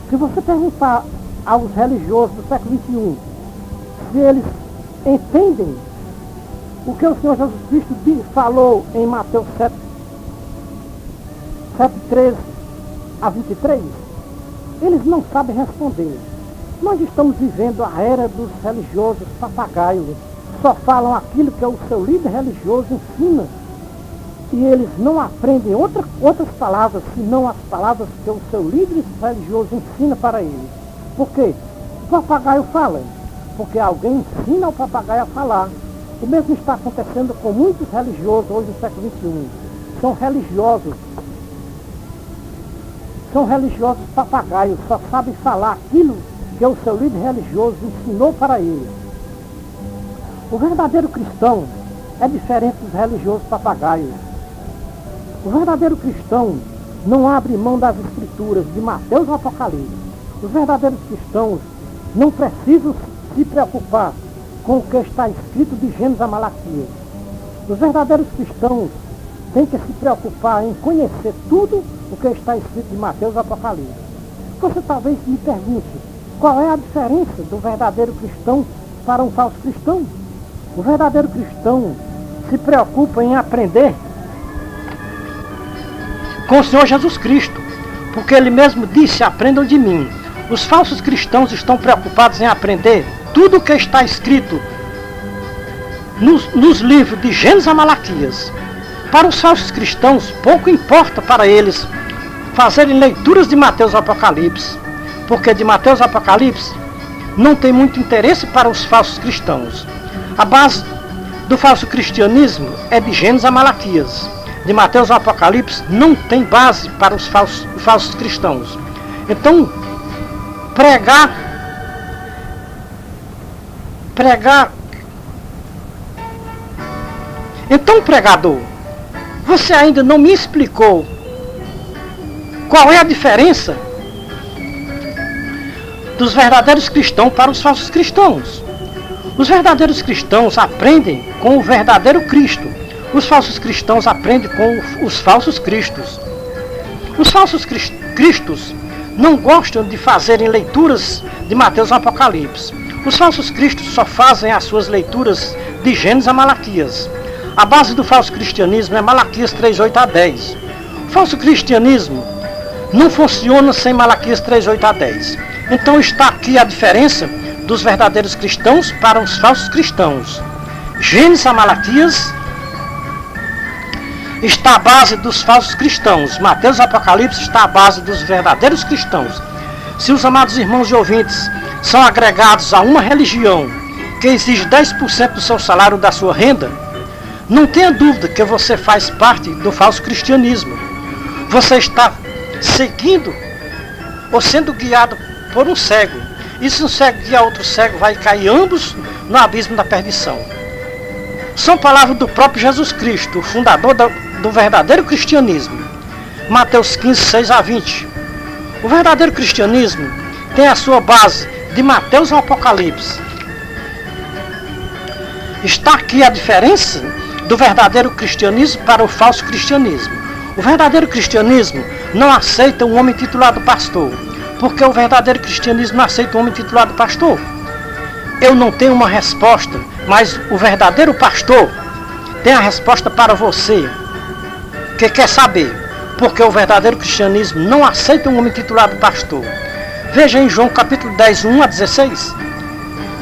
Se você perguntar aos religiosos do século XXI se eles entendem o que o Senhor Jesus Cristo falou em Mateus 7:13 a 23? Eles não sabem responder. Nós estamos vivendo a era dos religiosos papagaios. Só falam aquilo que o seu líder religioso ensina. E eles não aprendem outras palavras, senão as palavras que o seu líder religioso ensina para eles. Por quê? O papagaio fala, porque alguém ensina o papagaio a falar. O mesmo está acontecendo com muitos religiosos hoje no século XXI. São religiosos papagaios, só sabem falar aquilo que o seu líder religioso ensinou para eles. O verdadeiro cristão é diferente dos religiosos papagaios. O verdadeiro cristão não abre mão das escrituras de Mateus e Apocalipse. Os verdadeiros cristãos não precisam se preocupar com o que está escrito de Gênesis a Malaquias. Os verdadeiros cristãos têm que se preocupar em conhecer tudo o que está escrito de Mateus e Apocalipse. Você talvez me pergunte, qual é a diferença do verdadeiro cristão para um falso cristão? O verdadeiro cristão se preocupa em aprender com o Senhor Jesus Cristo, porque Ele mesmo disse, aprendam de mim. Os falsos cristãos estão preocupados em aprender tudo o que está escrito nos livros de Gênesis a Malaquias. Para os falsos cristãos, pouco importa para eles fazerem leituras de Mateus e Apocalipse, porque de Mateus e Apocalipse não tem muito interesse para os falsos cristãos. A base do falso cristianismo é de Gênesis a Malaquias. De Mateus e Apocalipse não tem base para os falsos cristãos. Então, Então, pregador, você ainda não me explicou qual é a diferença dos verdadeiros cristãos para os falsos cristãos. Os verdadeiros cristãos aprendem com o verdadeiro Cristo. Os falsos cristãos aprendem com os falsos cristos. Os falsos cristos não gostam de fazerem leituras de Mateus e Apocalipse. Os falsos cristos só fazem as suas leituras de Gênesis a Malaquias. A base do falso cristianismo é Malaquias 3:8 a 10. O falso cristianismo não funciona sem Malaquias 3:8 a 10. Então está aqui a diferença dos verdadeiros cristãos para os falsos cristãos. Gênesis a Malaquias está a base dos falsos cristãos. Mateus e Apocalipse está a base dos verdadeiros cristãos. Se os amados irmãos e ouvintes são agregados a uma religião que exige 10% do seu salário da sua renda, não tenha dúvida que você faz parte do falso cristianismo. Você está seguindo ou sendo guiado por um cego. E se um cego guia outro cego, vai cair ambos no abismo da perdição. São palavras do próprio Jesus Cristo, o fundador do verdadeiro cristianismo. Mateus 15:6 a 20. O verdadeiro cristianismo tem a sua base de Mateus e Apocalipse. Está aqui a diferença do verdadeiro cristianismo para o falso cristianismo. O verdadeiro cristianismo não aceita um homem titulado pastor, porque o verdadeiro cristianismo não aceita um homem titulado pastor. Eu não tenho uma resposta, mas o verdadeiro pastor tem a resposta para você, que quer saber, porque o verdadeiro cristianismo não aceita um homem titulado pastor. Veja em João capítulo 10, 1 a 16,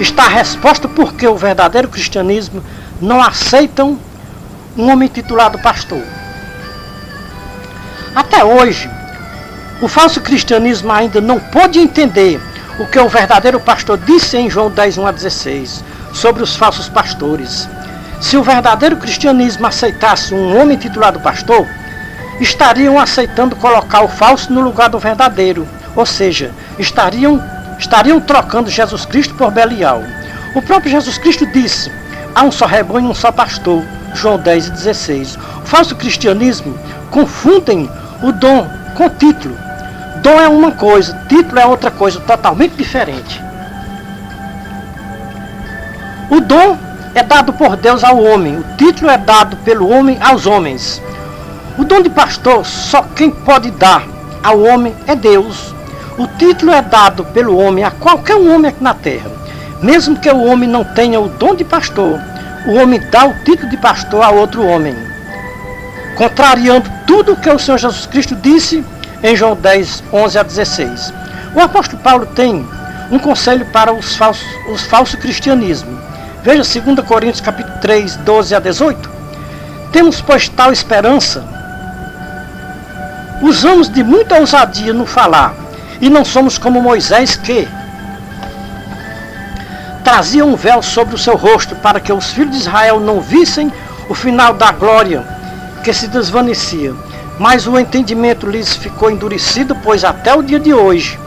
está a resposta porque o verdadeiro cristianismo não aceita um homem titulado pastor. Até hoje, o falso cristianismo ainda não pôde entender o que o verdadeiro pastor disse em João 10, 1 a 16, sobre os falsos pastores. Se o verdadeiro cristianismo aceitasse um homem titulado pastor, estariam aceitando colocar o falso no lugar do verdadeiro, ou seja, estariam trocando Jesus Cristo por Belial. O próprio Jesus Cristo disse, há um só rebanho e um só pastor, João 10 e 16. O falso cristianismo confundem o dom com o título. Dom é uma coisa, título é outra coisa, totalmente diferente. O dom é dado por Deus ao homem, o título é dado pelo homem aos homens. O dom de pastor, só quem pode dar ao homem é Deus. O título é dado pelo homem a qualquer homem aqui na terra. Mesmo que o homem não tenha o dom de pastor, o homem dá o título de pastor a outro homem, contrariando tudo o que o Senhor Jesus Cristo disse em João 10, 11 a 16. O apóstolo Paulo tem um conselho para os falsos cristianismos. Veja 2 Coríntios capítulo 3, 12 a 18. Temos, pois, tal esperança. Usamos de muita ousadia no falar, e não somos como Moisés, que trazia um véu sobre o seu rosto, para que os filhos de Israel não vissem o final da glória que se desvanecia. Mas o entendimento lhes ficou endurecido, pois até o dia de hoje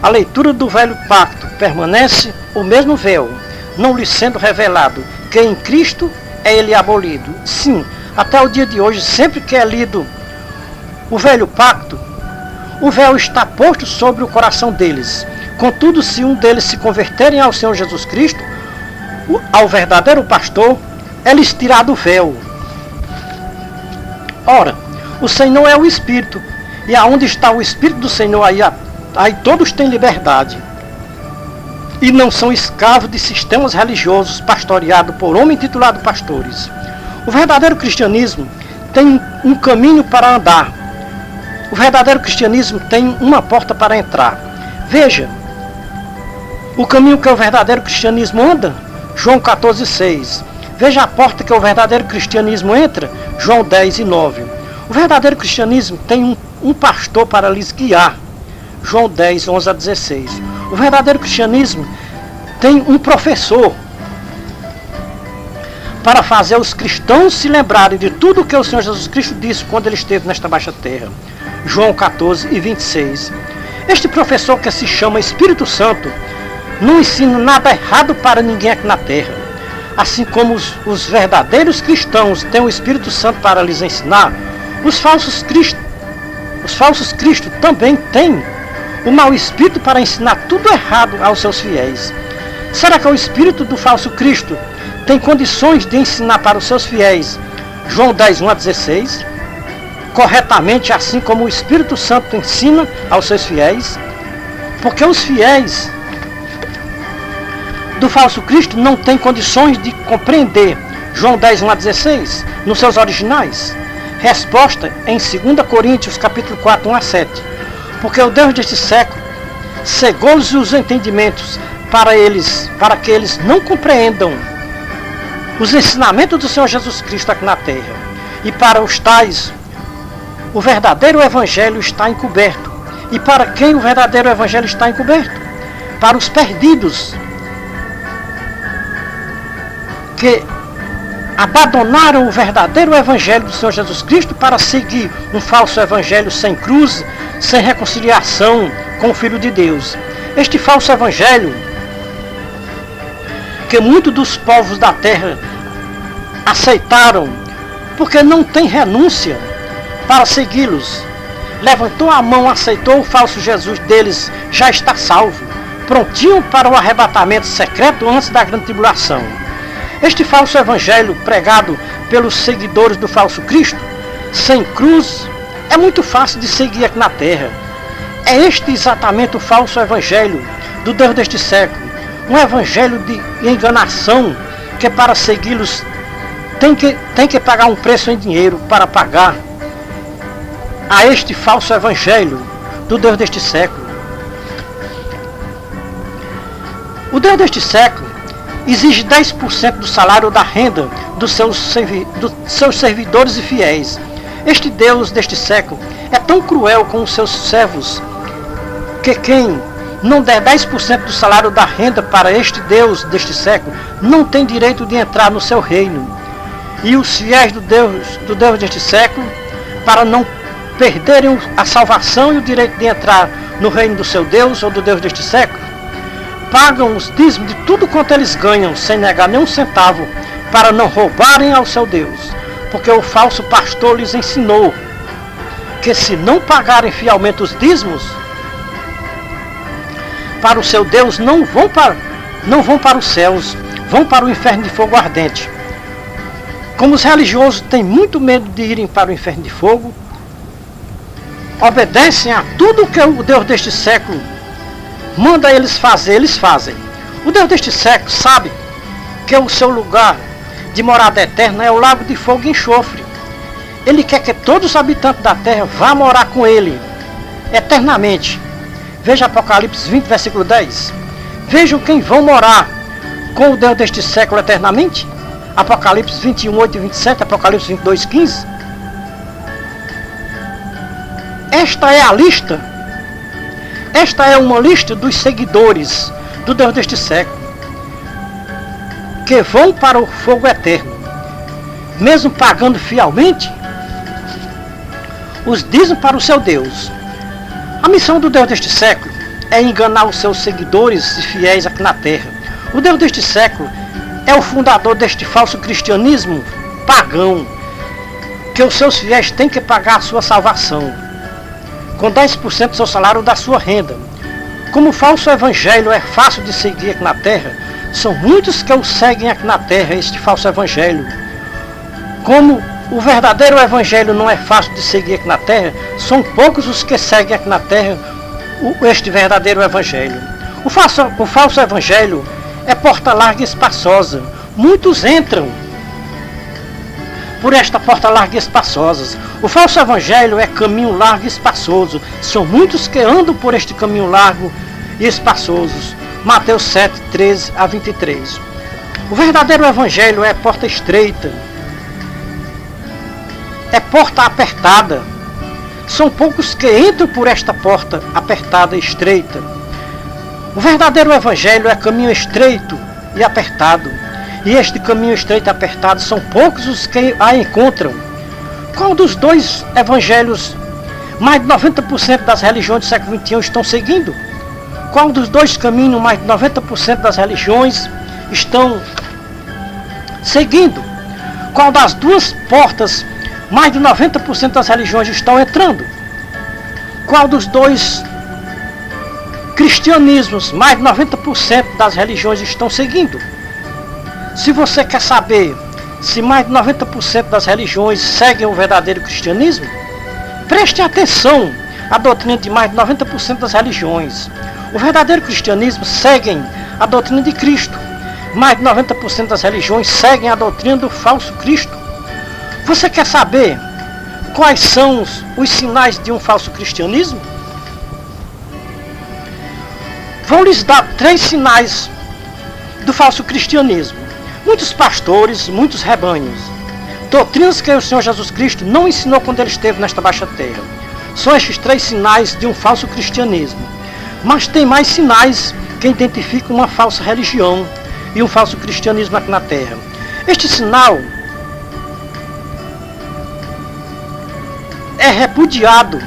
a leitura do velho pacto permanece o mesmo véu, não lhe sendo revelado que em Cristo é ele abolido. Sim, até o dia de hoje, sempre que é lido o velho pacto, o véu está posto sobre o coração deles. Contudo, se um deles se converterem ao Senhor Jesus Cristo, ao verdadeiro pastor, é-lhes tirado o véu. Ora, o Senhor é o Espírito, e aonde está o Espírito do Senhor, aí todos têm liberdade. E não são escravos de sistemas religiosos pastoreados por homens titulados pastores. O verdadeiro cristianismo tem um caminho para andar. O verdadeiro cristianismo tem uma porta para entrar. Veja, o caminho que o verdadeiro cristianismo anda, João 14, 6. Veja a porta que o verdadeiro cristianismo entra, João 10 e 9. O verdadeiro cristianismo tem um pastor para lhes guiar, João 10, 11 a 16. O verdadeiro cristianismo tem um professor para fazer os cristãos se lembrarem de tudo o que o Senhor Jesus Cristo disse quando ele esteve nesta baixa terra, João 14 e 26. Este professor, que se chama Espírito Santo, não ensina nada errado para ninguém aqui na terra. Assim como os verdadeiros cristãos têm o Espírito Santo para lhes ensinar, os falsos cristos também têm o mau espírito para ensinar tudo errado aos seus fiéis. Será que o espírito do falso Cristo tem condições de ensinar para os seus fiéis, João 10, 1 a 16, corretamente, assim como o Espírito Santo ensina aos seus fiéis? Porque os fiéis do falso Cristo não têm condições de compreender João 10, 1 a 16 nos seus originais. Resposta em 2 Coríntios capítulo 4, 1 a 7. Porque o Deus deste século cegou-lhes os entendimentos para que eles não compreendam os ensinamentos do Senhor Jesus Cristo aqui na terra. E para os tais, o verdadeiro evangelho está encoberto. E para quem o verdadeiro evangelho está encoberto? Para os perdidos, que abandonaram o verdadeiro evangelho do Senhor Jesus Cristo para seguir um falso evangelho sem cruz, sem reconciliação com o Filho de Deus. Este falso evangelho, que muitos dos povos da terra aceitaram, porque não tem renúncia para segui-los. Levantou a mão, aceitou o falso Jesus deles, já está salvo, prontinho para o arrebatamento secreto antes da grande tribulação. Este falso evangelho pregado pelos seguidores do falso Cristo, sem cruz, é muito fácil de seguir aqui na terra. É este exatamente o falso evangelho do Deus deste século. Um evangelho de enganação, que para segui-los tem que pagar um preço em dinheiro para pagar a este falso evangelho do Deus deste século. O Deus deste século exige 10% do salário da renda dos seus servidores e fiéis. Este Deus deste século é tão cruel com os seus servos, que quem não der 10% do salário da renda para este Deus deste século, não tem direito de entrar no seu reino. E os fiéis do Deus deste século, para não perderem a salvação e o direito de entrar no reino do seu Deus ou do Deus deste século, pagam os dízimos de tudo quanto eles ganham, sem negar nenhum centavo, para não roubarem ao seu Deus. Porque o falso pastor lhes ensinou que se não pagarem fielmente os dízimos para o seu Deus, não vão para os céus, vão para o inferno de fogo ardente. Como os religiosos têm muito medo de irem para o inferno de fogo, obedecem a tudo que o Deus deste século manda eles fazer, eles fazem. O Deus deste século sabe que o seu lugar de morada eterna é o lago de fogo e enxofre. Ele quer que todos os habitantes da terra vá morar com ele eternamente. Veja Apocalipse 20, versículo 10. Vejam quem vão morar com o Deus deste século eternamente. Apocalipse 21, 8 e 27, Apocalipse 22, 15. Esta é a lista. Esta é uma lista dos seguidores do Deus deste século, que vão para o fogo eterno, mesmo pagando fielmente os dízimos para o seu Deus. A missão do Deus deste século é enganar os seus seguidores e fiéis aqui na terra. O Deus deste século é o fundador deste falso cristianismo pagão, que os seus fiéis têm que pagar a sua salvação com 10% do seu salário ou da sua renda. Como o falso evangelho é fácil de seguir aqui na terra, são muitos que o seguem aqui na terra, este falso evangelho. Como o verdadeiro evangelho não é fácil de seguir aqui na terra, são poucos os que seguem aqui na terra este verdadeiro evangelho. O falso evangelho é porta larga e espaçosa. Muitos entram por esta porta larga e espaçosa. O falso evangelho é caminho largo e espaçoso. São muitos que andam por este caminho largo e espaçoso. Mateus 7, 13 a 23. O verdadeiro evangelho é porta estreita. É porta apertada. São poucos que entram por esta porta apertada e estreita. O verdadeiro evangelho é caminho estreito e apertado. E este caminho estreito e apertado são poucos os que a encontram. Qual dos dois evangelhos mais de 90% das religiões do século XXI estão seguindo? Qual dos dois caminhos mais de 90% das religiões estão seguindo? Qual das duas portas mais de 90% das religiões estão entrando? Qual dos dois cristianismos mais de 90% das religiões estão seguindo? Se você quer saber se mais de 90% das religiões seguem o verdadeiro cristianismo, preste atenção à doutrina de mais de 90% das religiões. O verdadeiro cristianismo segue a doutrina de Cristo. Mais de 90% das religiões seguem a doutrina do falso Cristo. Você quer saber quais são os sinais de um falso cristianismo? Vou lhes dar 3 sinais do falso cristianismo. Muitos pastores, muitos rebanhos. Doutrinas que o Senhor Jesus Cristo não ensinou quando ele esteve nesta baixa terra. São estes 3 sinais de um falso cristianismo. Mas tem mais sinais que identificam uma falsa religião e um falso cristianismo aqui na terra. Este sinal é repudiado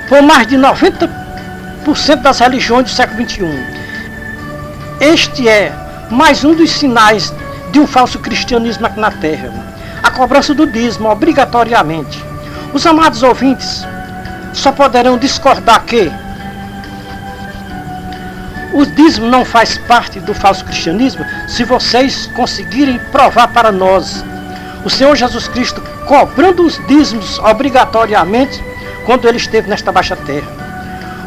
por mais de 90% das religiões do século XXI. Este é mais um dos sinais de um falso cristianismo aqui na terra. A cobrança do dízimo obrigatoriamente. Os amados ouvintes só poderão discordar que o dízimo não faz parte do falso cristianismo se vocês conseguirem provar para nós o Senhor Jesus Cristo cobrando os dízimos obrigatoriamente quando ele esteve nesta baixa terra.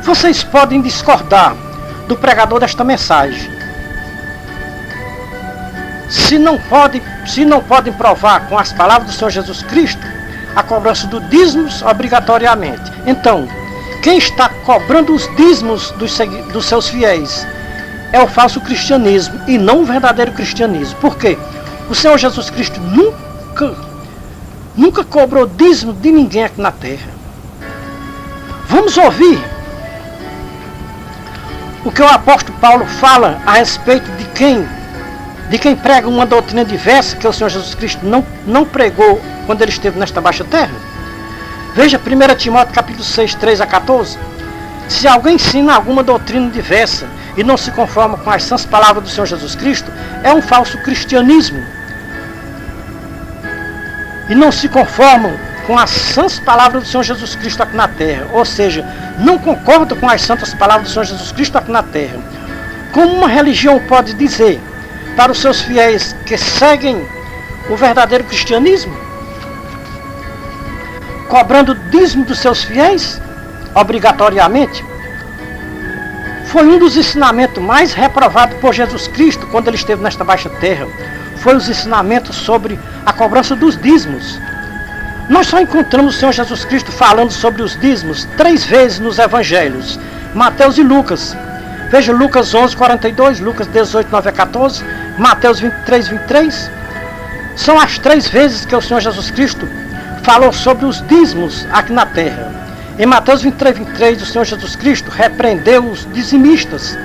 Vocês podem discordar do pregador desta mensagem. Se não podem provar com as palavras do Senhor Jesus Cristo a cobrança do dízimos obrigatoriamente, então, quem está cobrando os dízimos dos seus fiéis é o falso cristianismo e não o verdadeiro cristianismo. Por quê? O Senhor Jesus Cristo nunca cobrou dízimo de ninguém aqui na terra. Vamos ouvir o que o apóstolo Paulo fala a respeito de quem prega uma doutrina diversa que o Senhor Jesus Cristo não pregou quando ele esteve nesta baixa terra. Veja 1 Timóteo capítulo 6, 3 a 14. Se alguém ensina alguma doutrina diversa e não se conforma com as sãs palavras do Senhor Jesus Cristo, é um falso cristianismo. E não se conformam com as sãs palavras do Senhor Jesus Cristo aqui na terra. Ou seja, não concordam com as santas palavras do Senhor Jesus Cristo aqui na terra. Como uma religião pode dizer para os seus fiéis que seguem o verdadeiro cristianismo, cobrando dízimo dos seus fiéis obrigatoriamente? Foi um dos ensinamentos mais reprovados por Jesus Cristo quando ele esteve nesta baixa terra. foi os ensinamentos sobre a cobrança dos dízimos. Nós só encontramos o Senhor Jesus Cristo falando sobre os dízimos 3 vezes nos evangelhos, Mateus e Lucas. Veja Lucas 11:42, Lucas 18:9-14, Mateus 23:23. São as 3 vezes que o Senhor Jesus Cristo falou sobre os dízimos aqui na terra. Em Mateus 23:23, o Senhor Jesus Cristo repreendeu os dizimistas.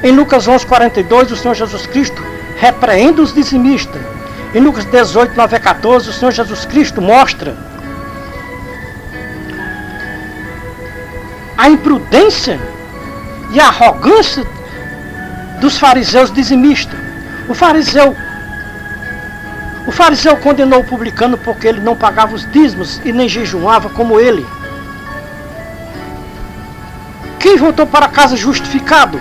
Em Lucas 11:42, o Senhor Jesus Cristo repreende os dizimistas. Em Lucas 18:9-14, o Senhor Jesus Cristo mostra a imprudência e a arrogância dos fariseus dizimistas. O fariseu condenou o publicano porque ele não pagava os dízimos e nem jejuava como ele. Quem voltou para casa justificado?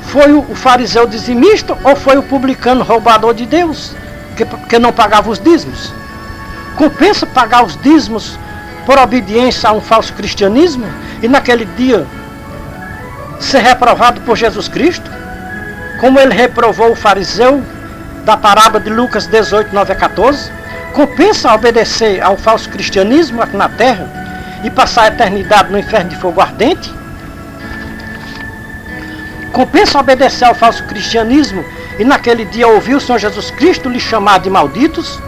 Foi o fariseu dizimista ou foi o publicano roubador de Deus, que não pagava os dízimos? Compensa pagar os dízimos por obediência a um falso cristianismo e naquele dia ser reprovado por Jesus Cristo? Como ele reprovou o fariseu da parábola de Lucas 18:9-14? Compensa obedecer ao falso cristianismo aqui na terra e passar a eternidade no inferno de fogo ardente? Compensa obedecer ao falso cristianismo e naquele dia ouvir o Senhor Jesus Cristo lhe chamar de malditos?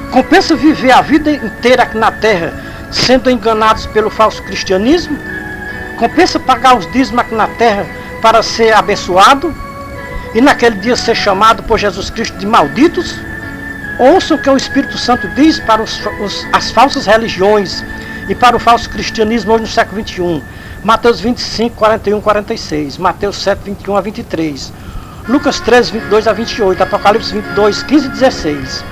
Compensa viver a vida inteira aqui na terra sendo enganados pelo falso cristianismo? Compensa pagar os dízimos aqui na terra para ser abençoado e naquele dia ser chamado por Jesus Cristo de malditos? Ouçam o que o Espírito Santo diz para as falsas religiões e para o falso cristianismo hoje no século XXI. Mateus 25:41-46, Mateus 7:21-23, Lucas 13:22-28, Apocalipse 22:15-16.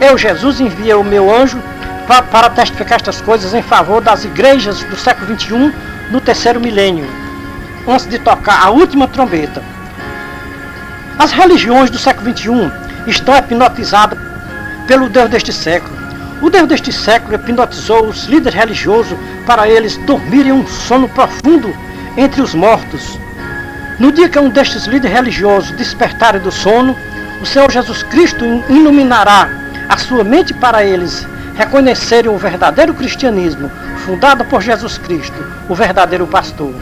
Eu, Jesus, enviei o meu anjo para testificar estas coisas em favor das igrejas do século XXI no 3º milênio, antes de tocar a última trombeta. As religiões do século XXI estão hipnotizadas pelo Deus deste século. O Deus deste século hipnotizou os líderes religiosos para eles dormirem um sono profundo entre os mortos. No dia que um destes líderes religiosos despertarem do sono, o Senhor Jesus Cristo iluminará a sua mente para eles reconhecerem o verdadeiro cristianismo fundado por Jesus Cristo, o verdadeiro pastor.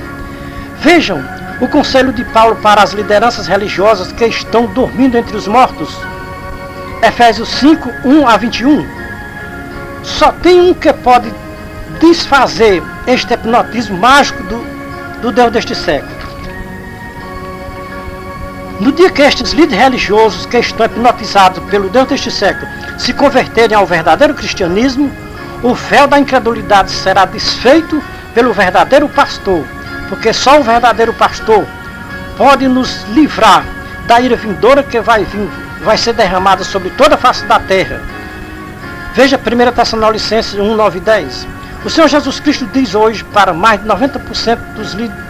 Vejam o conselho de Paulo para as lideranças religiosas que estão dormindo entre os mortos. Efésios 5:1-21. Só tem um que pode desfazer este hipnotismo mágico do Deus deste século. No dia que estes líderes religiosos que estão hipnotizados pelo Deus deste século se converterem ao verdadeiro cristianismo, o véu da incredulidade será desfeito pelo verdadeiro pastor, porque só o verdadeiro pastor pode nos livrar da ira vindoura que vai ser derramada sobre toda a face da terra. Veja 1 Tessalonicenses 1:9-10. O Senhor Jesus Cristo diz hoje para mais de 90%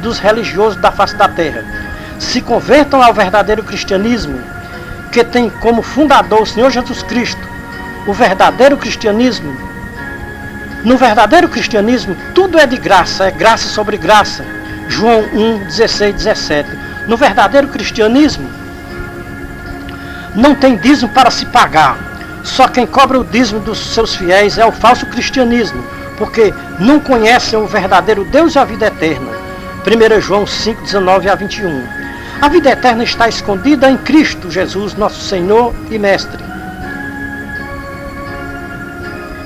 dos religiosos da face da terra: se convertam ao verdadeiro cristianismo, que tem como fundador o Senhor Jesus Cristo. O verdadeiro cristianismo, no verdadeiro cristianismo, tudo é de graça, é graça sobre graça. João 1:16-17. No verdadeiro cristianismo, não tem dízimo para se pagar. Só quem cobra o dízimo dos seus fiéis é o falso cristianismo, porque não conhecem o verdadeiro Deus e a vida eterna. 1 João 5:19-21. A vida eterna está escondida em Cristo Jesus, nosso Senhor e Mestre.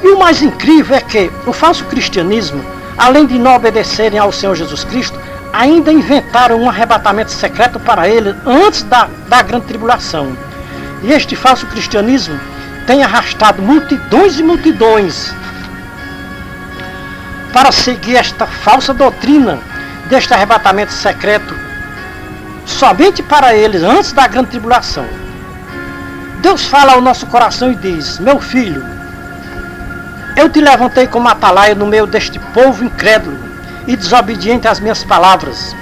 E o mais incrível é que o falso cristianismo, além de não obedecerem ao Senhor Jesus Cristo, ainda inventaram um arrebatamento secreto para ele antes da grande tribulação. E este falso cristianismo tem arrastado multidões e multidões para seguir esta falsa doutrina deste arrebatamento secreto somente para eles antes da grande tribulação. Deus fala ao nosso coração e diz: meu filho, eu te levantei como atalaia no meio deste povo incrédulo e desobediente às minhas palavras.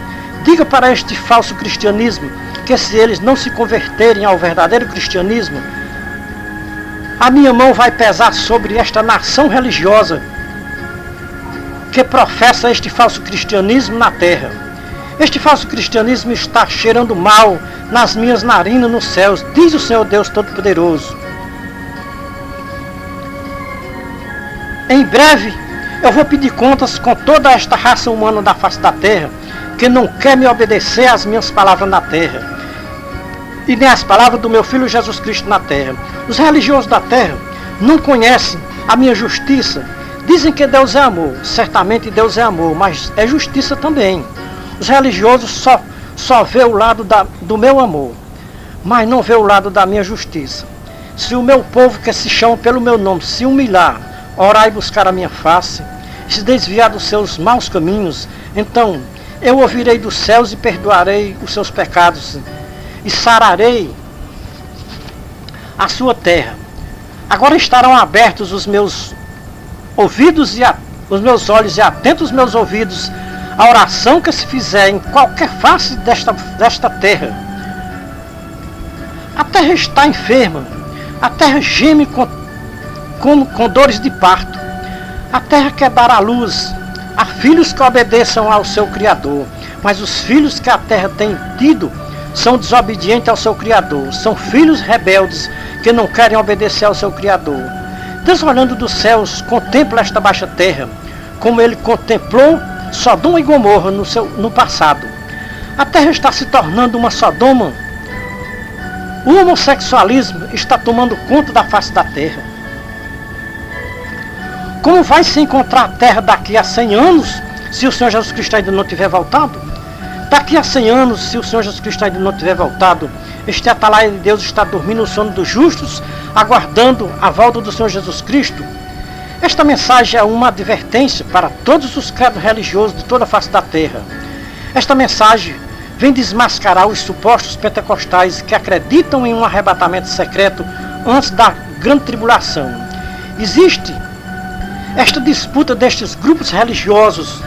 Diga para este falso cristianismo que se eles não se converterem ao verdadeiro cristianismo, a minha mão vai pesar sobre esta nação religiosa que professa este falso cristianismo na terra. Este falso cristianismo está cheirando mal nas minhas narinas nos céus, diz o Senhor Deus Todo-Poderoso. Em breve eu vou pedir contas com toda esta raça humana da face da terra, que não quer me obedecer às minhas palavras na terra, e nem às palavras do meu Filho Jesus Cristo na terra. Os religiosos da terra não conhecem a minha justiça. Dizem que Deus é amor. Certamente Deus é amor, mas é justiça também. Os religiosos só vê o lado do meu amor, mas não vê o lado da minha justiça. Se o meu povo que se chama pelo meu nome se humilhar, orar e buscar a minha face, se desviar dos seus maus caminhos, então eu ouvirei dos céus e perdoarei os seus pecados e sararei a sua terra. Agora estarão abertos os meus ouvidos e os meus olhos e atentos os meus ouvidos à oração que se fizer em qualquer face desta terra. A terra está enferma, a terra geme com dores de parto. A terra quer dar à luz a filhos que obedeçam ao seu Criador, mas os filhos que a terra tem tido são desobedientes ao seu Criador, são filhos rebeldes que não querem obedecer ao seu Criador. Deus, olhando dos céus, contempla esta baixa terra, como ele contemplou Sodoma e Gomorra no passado. A terra está se tornando uma Sodoma. O homossexualismo está tomando conta da face da terra. Como vai se encontrar a terra daqui a 100 anos, se o Senhor Jesus Cristo ainda não tiver voltado? Daqui a 100 anos, se o Senhor Jesus Cristo ainda não tiver voltado, este atalaia de Deus está dormindo o sono dos justos, aguardando a volta do Senhor Jesus Cristo. Esta mensagem é uma advertência para todos os credos religiosos de toda a face da terra. Esta mensagem vem desmascarar os supostos pentecostais que acreditam em um arrebatamento secreto antes da grande tribulação. Existe esta disputa destes grupos religiosos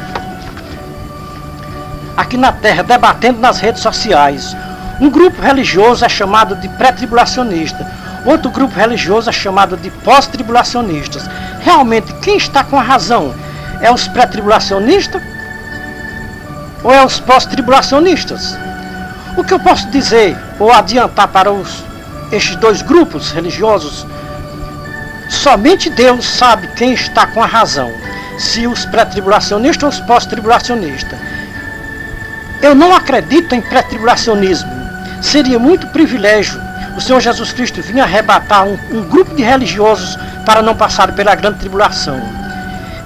aqui na terra, debatendo nas redes sociais. Um grupo religioso é chamado de pré-tribulacionista, outro grupo religioso é chamado de pós-tribulacionistas. Realmente, quem está com a razão? É os pré-tribulacionistas ou é os pós-tribulacionistas? O que eu posso dizer ou adiantar para estes dois grupos religiosos? Somente Deus sabe quem está com a razão, se os pré-tribulacionistas ou os pós-tribulacionistas. Eu não acredito em pré-tribulacionismo. Seria muito privilégio o Senhor Jesus Cristo vir arrebatar um grupo de religiosos para não passar pela grande tribulação.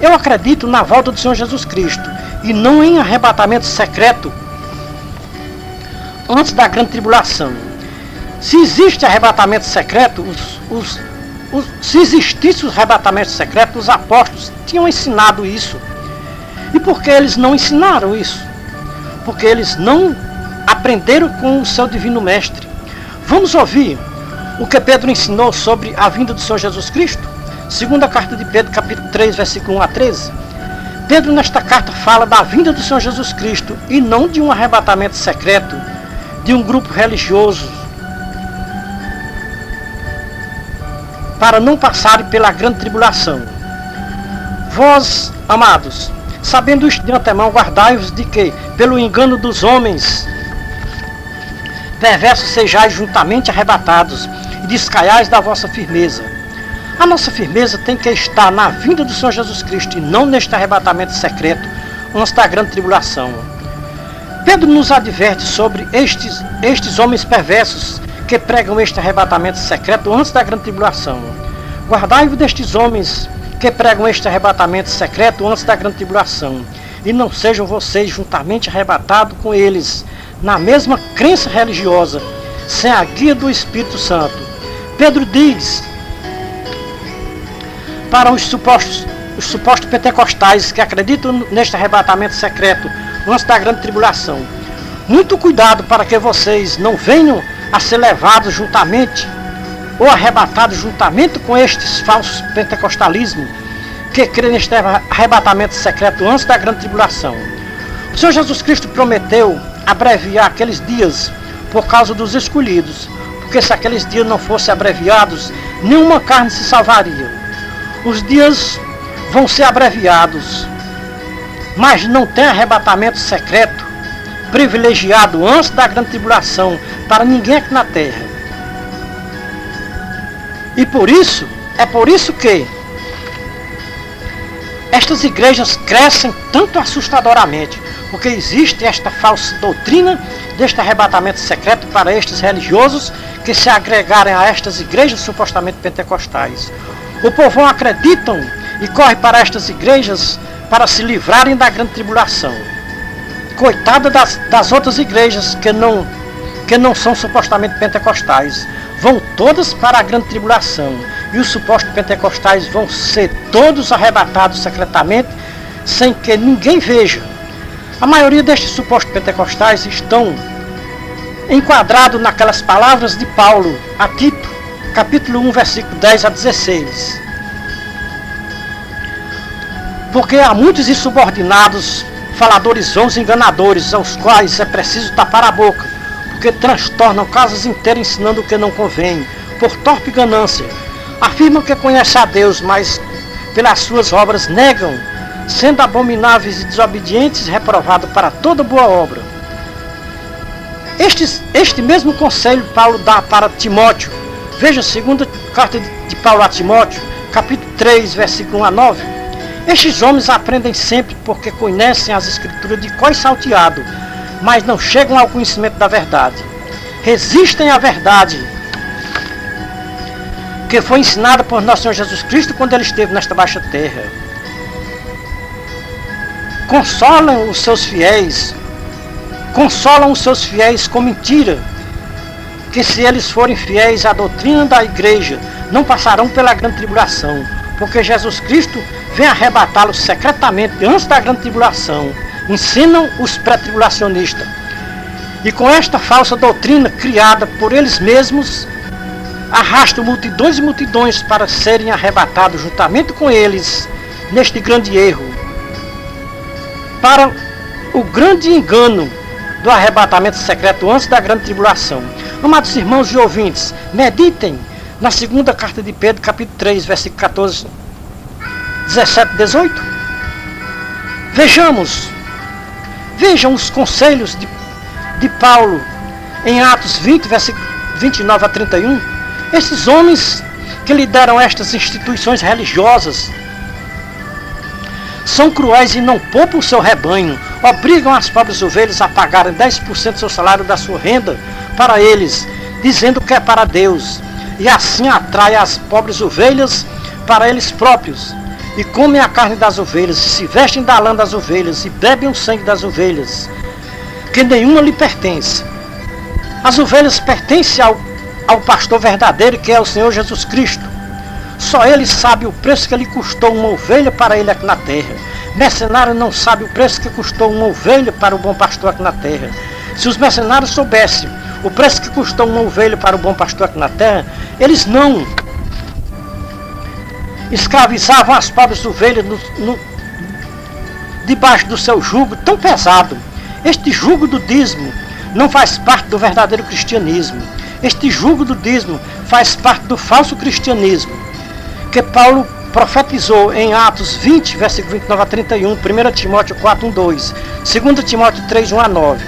Eu acredito na volta do Senhor Jesus Cristo e não em arrebatamento secreto antes da grande tribulação. Se existe arrebatamento secreto, se existisse o arrebatamento secreto, os apóstolos tinham ensinado isso. E por que eles não ensinaram isso? Porque eles não aprenderam com o seu divino mestre. Vamos ouvir o que Pedro ensinou sobre a vinda do Senhor Jesus Cristo? Segunda carta de Pedro, capítulo 3, versículo 1 a 13. Pedro nesta carta fala da vinda do Senhor Jesus Cristo e não de um arrebatamento secreto de um grupo religioso para não passarem pela grande tribulação. Vós, amados, sabendo isto de antemão, guardai-vos de que, pelo engano dos homens perversos, sejais juntamente arrebatados e descaiais da vossa firmeza. A nossa firmeza tem que estar na vinda do Senhor Jesus Cristo e não neste arrebatamento secreto antes da grande tribulação. Pedro nos adverte sobre estes homens perversos que pregam este arrebatamento secreto antes da grande tribulação. Guardai-vos destes homens que pregam este arrebatamento secreto antes da grande tribulação, e não sejam vocês juntamente arrebatados com eles, na mesma crença religiosa, sem a guia do Espírito Santo. Pedro diz para os supostos pentecostais que acreditam neste arrebatamento secreto antes da grande tribulação: muito cuidado para que vocês não venham a ser levados juntamente ou arrebatados juntamente com estes falsos pentecostalismos que creem neste arrebatamento secreto antes da grande tribulação. O Senhor Jesus Cristo prometeu abreviar aqueles dias por causa dos escolhidos, porque se aqueles dias não fossem abreviados, nenhuma carne se salvaria. Os dias vão ser abreviados, mas não tem arrebatamento secreto privilegiado antes da grande tribulação para ninguém aqui na terra. E é por isso que estas igrejas crescem tanto assustadoramente, porque existe esta falsa doutrina deste arrebatamento secreto para estes religiosos que se agregarem a estas igrejas supostamente pentecostais. O povão acreditam e corre para estas igrejas para se livrarem da grande tribulação. Coitada das outras igrejas que não são supostamente pentecostais. Vão todas para a grande tribulação. E os supostos pentecostais vão ser todos arrebatados secretamente, sem que ninguém veja. A maioria destes supostos pentecostais estão enquadrados naquelas palavras de Paulo a Tito, capítulo 1, versículo 10 a 16. Porque há muitos insubordinados, faladores vãos e enganadores, aos quais é preciso tapar a boca, porque transtornam casas inteiras ensinando o que não convém, por torpe ganância. Afirmam que conhecem a Deus, mas pelas suas obras negam, sendo abomináveis e desobedientes, reprovados para toda boa obra. Este mesmo conselho Paulo dá para Timóteo. Veja a segunda carta de Paulo a Timóteo, capítulo 3, versículo 1 a 9. Estes homens aprendem sempre porque conhecem as escrituras de cós salteado, mas não chegam ao conhecimento da verdade. Resistem à verdade que foi ensinada por nosso Senhor Jesus Cristo quando ele esteve nesta baixa terra. Consolam os seus fiéis com mentira, que se eles forem fiéis à doutrina da igreja, não passarão pela grande tribulação, porque Jesus Cristo vem arrebatá-los secretamente antes da grande tribulação. Ensinam os pré-tribulacionistas. E com esta falsa doutrina criada por eles mesmos, arrastam multidões e multidões para serem arrebatados juntamente com eles neste grande erro, para o grande engano do arrebatamento secreto antes da grande tribulação. Amados irmãos e ouvintes, meditem na segunda carta de Pedro, capítulo 3, versículo 14, 17 e 18. Vejam os conselhos de Paulo em Atos 20, versículo 29 a 31. Esses homens que lideram estas instituições religiosas são cruéis e não poupam o seu rebanho, obrigam as pobres ovelhas a pagarem 10% do seu salário da sua renda para eles, dizendo que é para Deus, e assim atraem as pobres ovelhas para eles próprios, e comem a carne das ovelhas, e se vestem da lã das ovelhas, e bebem o sangue das ovelhas, que nenhuma lhe pertence. As ovelhas pertencem ao pastor verdadeiro, que é o Senhor Jesus Cristo. Só ele sabe o preço que lhe custou uma ovelha para ele aqui na terra. Mercenário não sabe o preço que custou uma ovelha para o bom pastor aqui na terra. Se os mercenários soubessem o preço que custou uma ovelha para o bom pastor aqui na terra, eles não escravizavam as pobres ovelhas debaixo do seu jugo tão pesado. Este jugo do dízimo não faz parte do verdadeiro cristianismo. Este jugo do dízimo faz parte do falso cristianismo, que Paulo profetizou em Atos 20, versículo 29 a 31, 1 Timóteo 4, 1, 2, 2 Timóteo 3, 1 a 9.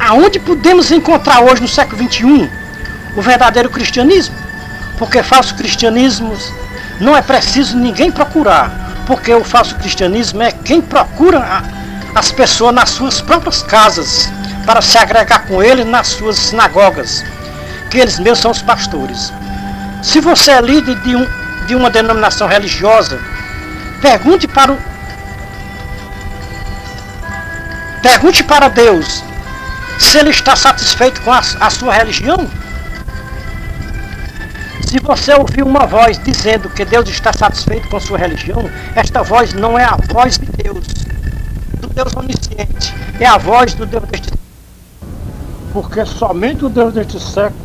Aonde podemos encontrar hoje no século 21 o verdadeiro cristianismo? Porque falso cristianismo não é preciso ninguém procurar, porque o falso cristianismo é quem procura as pessoas nas suas próprias casas para se agregar com eles nas suas sinagogas, que eles mesmos são os pastores. Se você é líder de uma denominação religiosa, pergunte para Deus se ele está satisfeito com a sua religião. Se você ouvir uma voz dizendo que Deus está satisfeito com a sua religião, esta voz não é a voz de Deus, do Deus onisciente, é a voz do Deus deste século. Porque somente o Deus deste século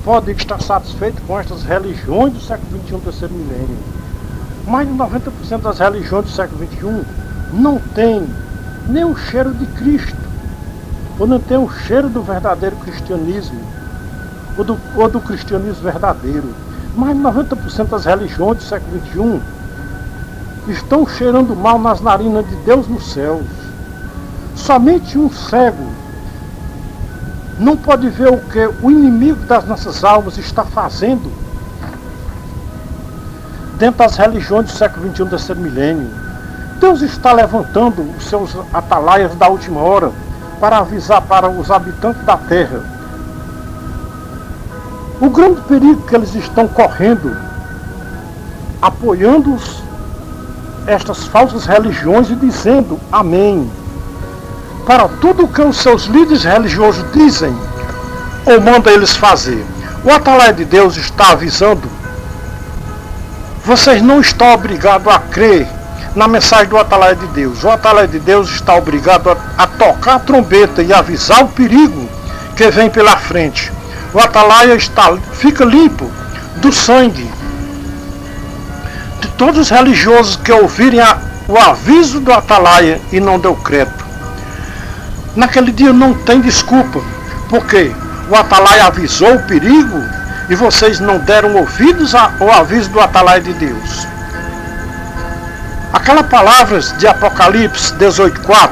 pode estar satisfeito com estas religiões do século XXI, terceiro milênio. Mais de 90% das religiões do século XXI não tem nem o cheiro de Cristo, ou não tem o cheiro do verdadeiro cristianismo, ou do cristianismo verdadeiro. Mais de 90% das religiões do século XXI estão cheirando mal nas narinas de Deus nos céus. Somente um cego não pode ver o que o inimigo das nossas almas está fazendo dentro das religiões do século XXI, terceiro milênio. Deus está levantando os seus atalaias da última hora para avisar para os habitantes da terra o grande perigo que eles estão correndo, apoiando estas falsas religiões e dizendo amém para tudo o que os seus líderes religiosos dizem ou mandam eles fazer. O atalaia de Deus está avisando: vocês não estão obrigados a crer na mensagem do atalaia de Deus. O atalaia de Deus está obrigado a tocar a trombeta e avisar o perigo que vem pela frente. O atalaia fica limpo do sangue de todos os religiosos que ouvirem o aviso do atalaia e não deu crédito. Naquele dia não tem desculpa, porque o atalaia avisou o perigo e vocês não deram ouvidos ao aviso do atalaia de Deus. Aquela palavra de Apocalipse 18:4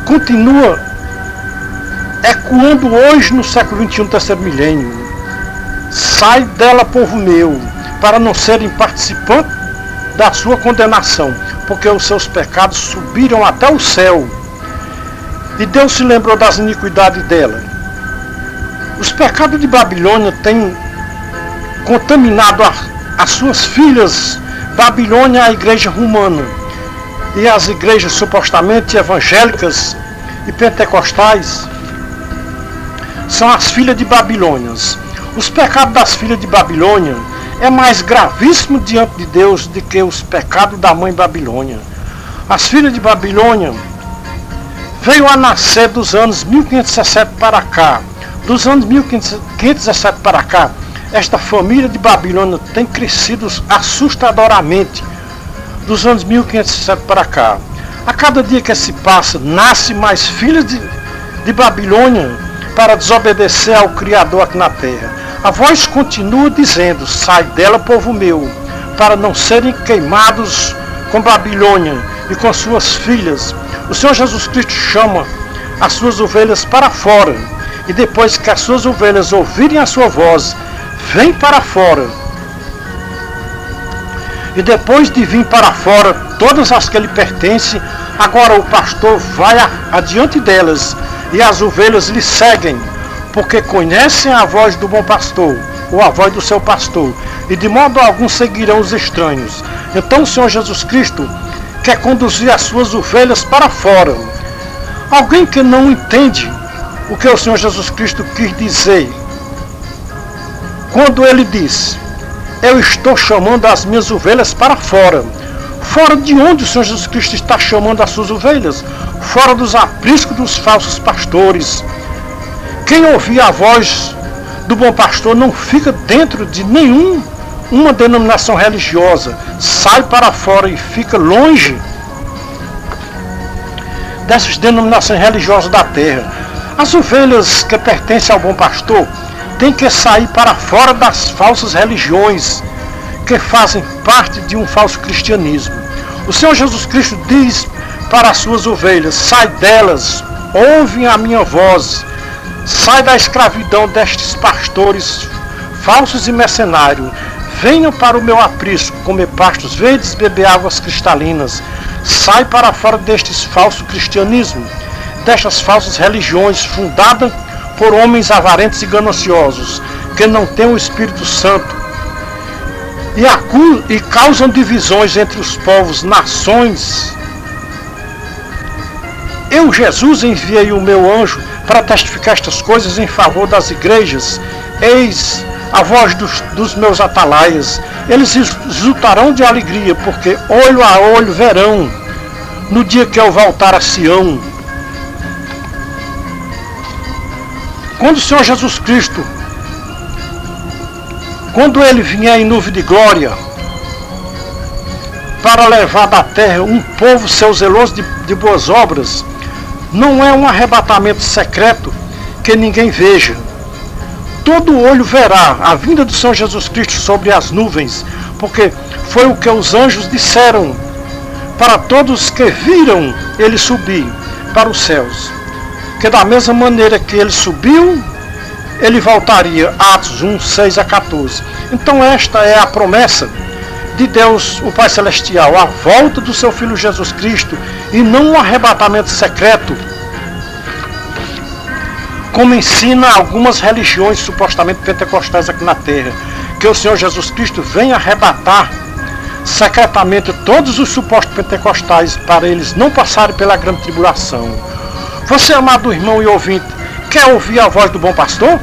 continua ecoando hoje no século XXI, terceiro milênio. Sai dela, povo meu, para não serem participantes da sua condenação, porque os seus pecados subiram até o céu. E Deus se lembrou das iniquidades dela. Os pecados de Babilônia têm contaminado as suas filhas. Babilônia, a igreja romana, e as igrejas supostamente evangélicas e pentecostais são as filhas de Babilônia. Os pecados das filhas de Babilônia é mais gravíssimo diante de Deus do que os pecados da mãe Babilônia. As filhas de Babilônia veio a nascer dos anos 1517 para cá. Dos anos 1517 para cá, esta família de Babilônia tem crescido assustadoramente. Dos anos 1517 para cá, a cada dia que se passa, nasce mais filhos de Babilônia para desobedecer ao Criador aqui na terra. A voz continua dizendo: sai dela, povo meu, para não serem queimados com Babilônia e com suas filhas. O Senhor Jesus Cristo chama as suas ovelhas para fora, e depois que as suas ovelhas ouvirem a sua voz, vem para fora. E depois de vir para fora todas as que lhe pertencem, agora o pastor vai adiante delas, e as ovelhas lhe seguem, porque conhecem a voz do bom pastor, ou a voz do seu pastor, e de modo algum seguirão os estranhos. Então o Senhor Jesus Cristo quer conduzir as suas ovelhas para fora. Alguém que não entende o que o Senhor Jesus Cristo quis dizer quando ele diz: eu estou chamando as minhas ovelhas para fora. Fora de onde o Senhor Jesus Cristo está chamando as suas ovelhas? Fora dos apriscos dos falsos pastores. Quem ouvir a voz do bom pastor não fica dentro de nenhuma denominação religiosa. Sai para fora e fica longe dessas denominações religiosas da terra. As ovelhas que pertencem ao bom pastor têm que sair para fora das falsas religiões que fazem parte de um falso cristianismo. O Senhor Jesus Cristo diz para as suas ovelhas: sai delas, ouvem a minha voz, sai da escravidão destes pastores falsos e mercenários, venham para o meu aprisco, comer pastos verdes, beber águas cristalinas. Sai para fora destes falsos cristianismo, destas falsas religiões fundadas por homens avarentos e gananciosos, que não têm o Espírito Santo e causam divisões entre os povos, nações. Eu, Jesus, enviei o meu anjo para testificar estas coisas em favor das igrejas. Eis a voz dos meus atalaias. Eles exultarão de alegria, porque olho a olho verão no dia que eu voltar a Sião. Quando o Senhor Jesus Cristo, quando ele vier em nuvem de glória, para levar da terra um povo seu zeloso de boas obras, não é um arrebatamento secreto que ninguém veja. Todo olho verá a vinda do Senhor Jesus Cristo sobre as nuvens, porque foi o que os anjos disseram para todos que viram ele subir para os céus, que da mesma maneira que ele subiu, ele voltaria. Atos 1, 6 a 14. Então esta é a promessa de Deus, o Pai Celestial, a volta do seu Filho Jesus Cristo, e não um arrebatamento secreto, como ensina algumas religiões supostamente pentecostais aqui na terra, que o Senhor Jesus Cristo vem arrebatar secretamente todos os supostos pentecostais para eles não passarem pela grande tribulação. Você, amado irmão e ouvinte, quer ouvir a voz do bom pastor?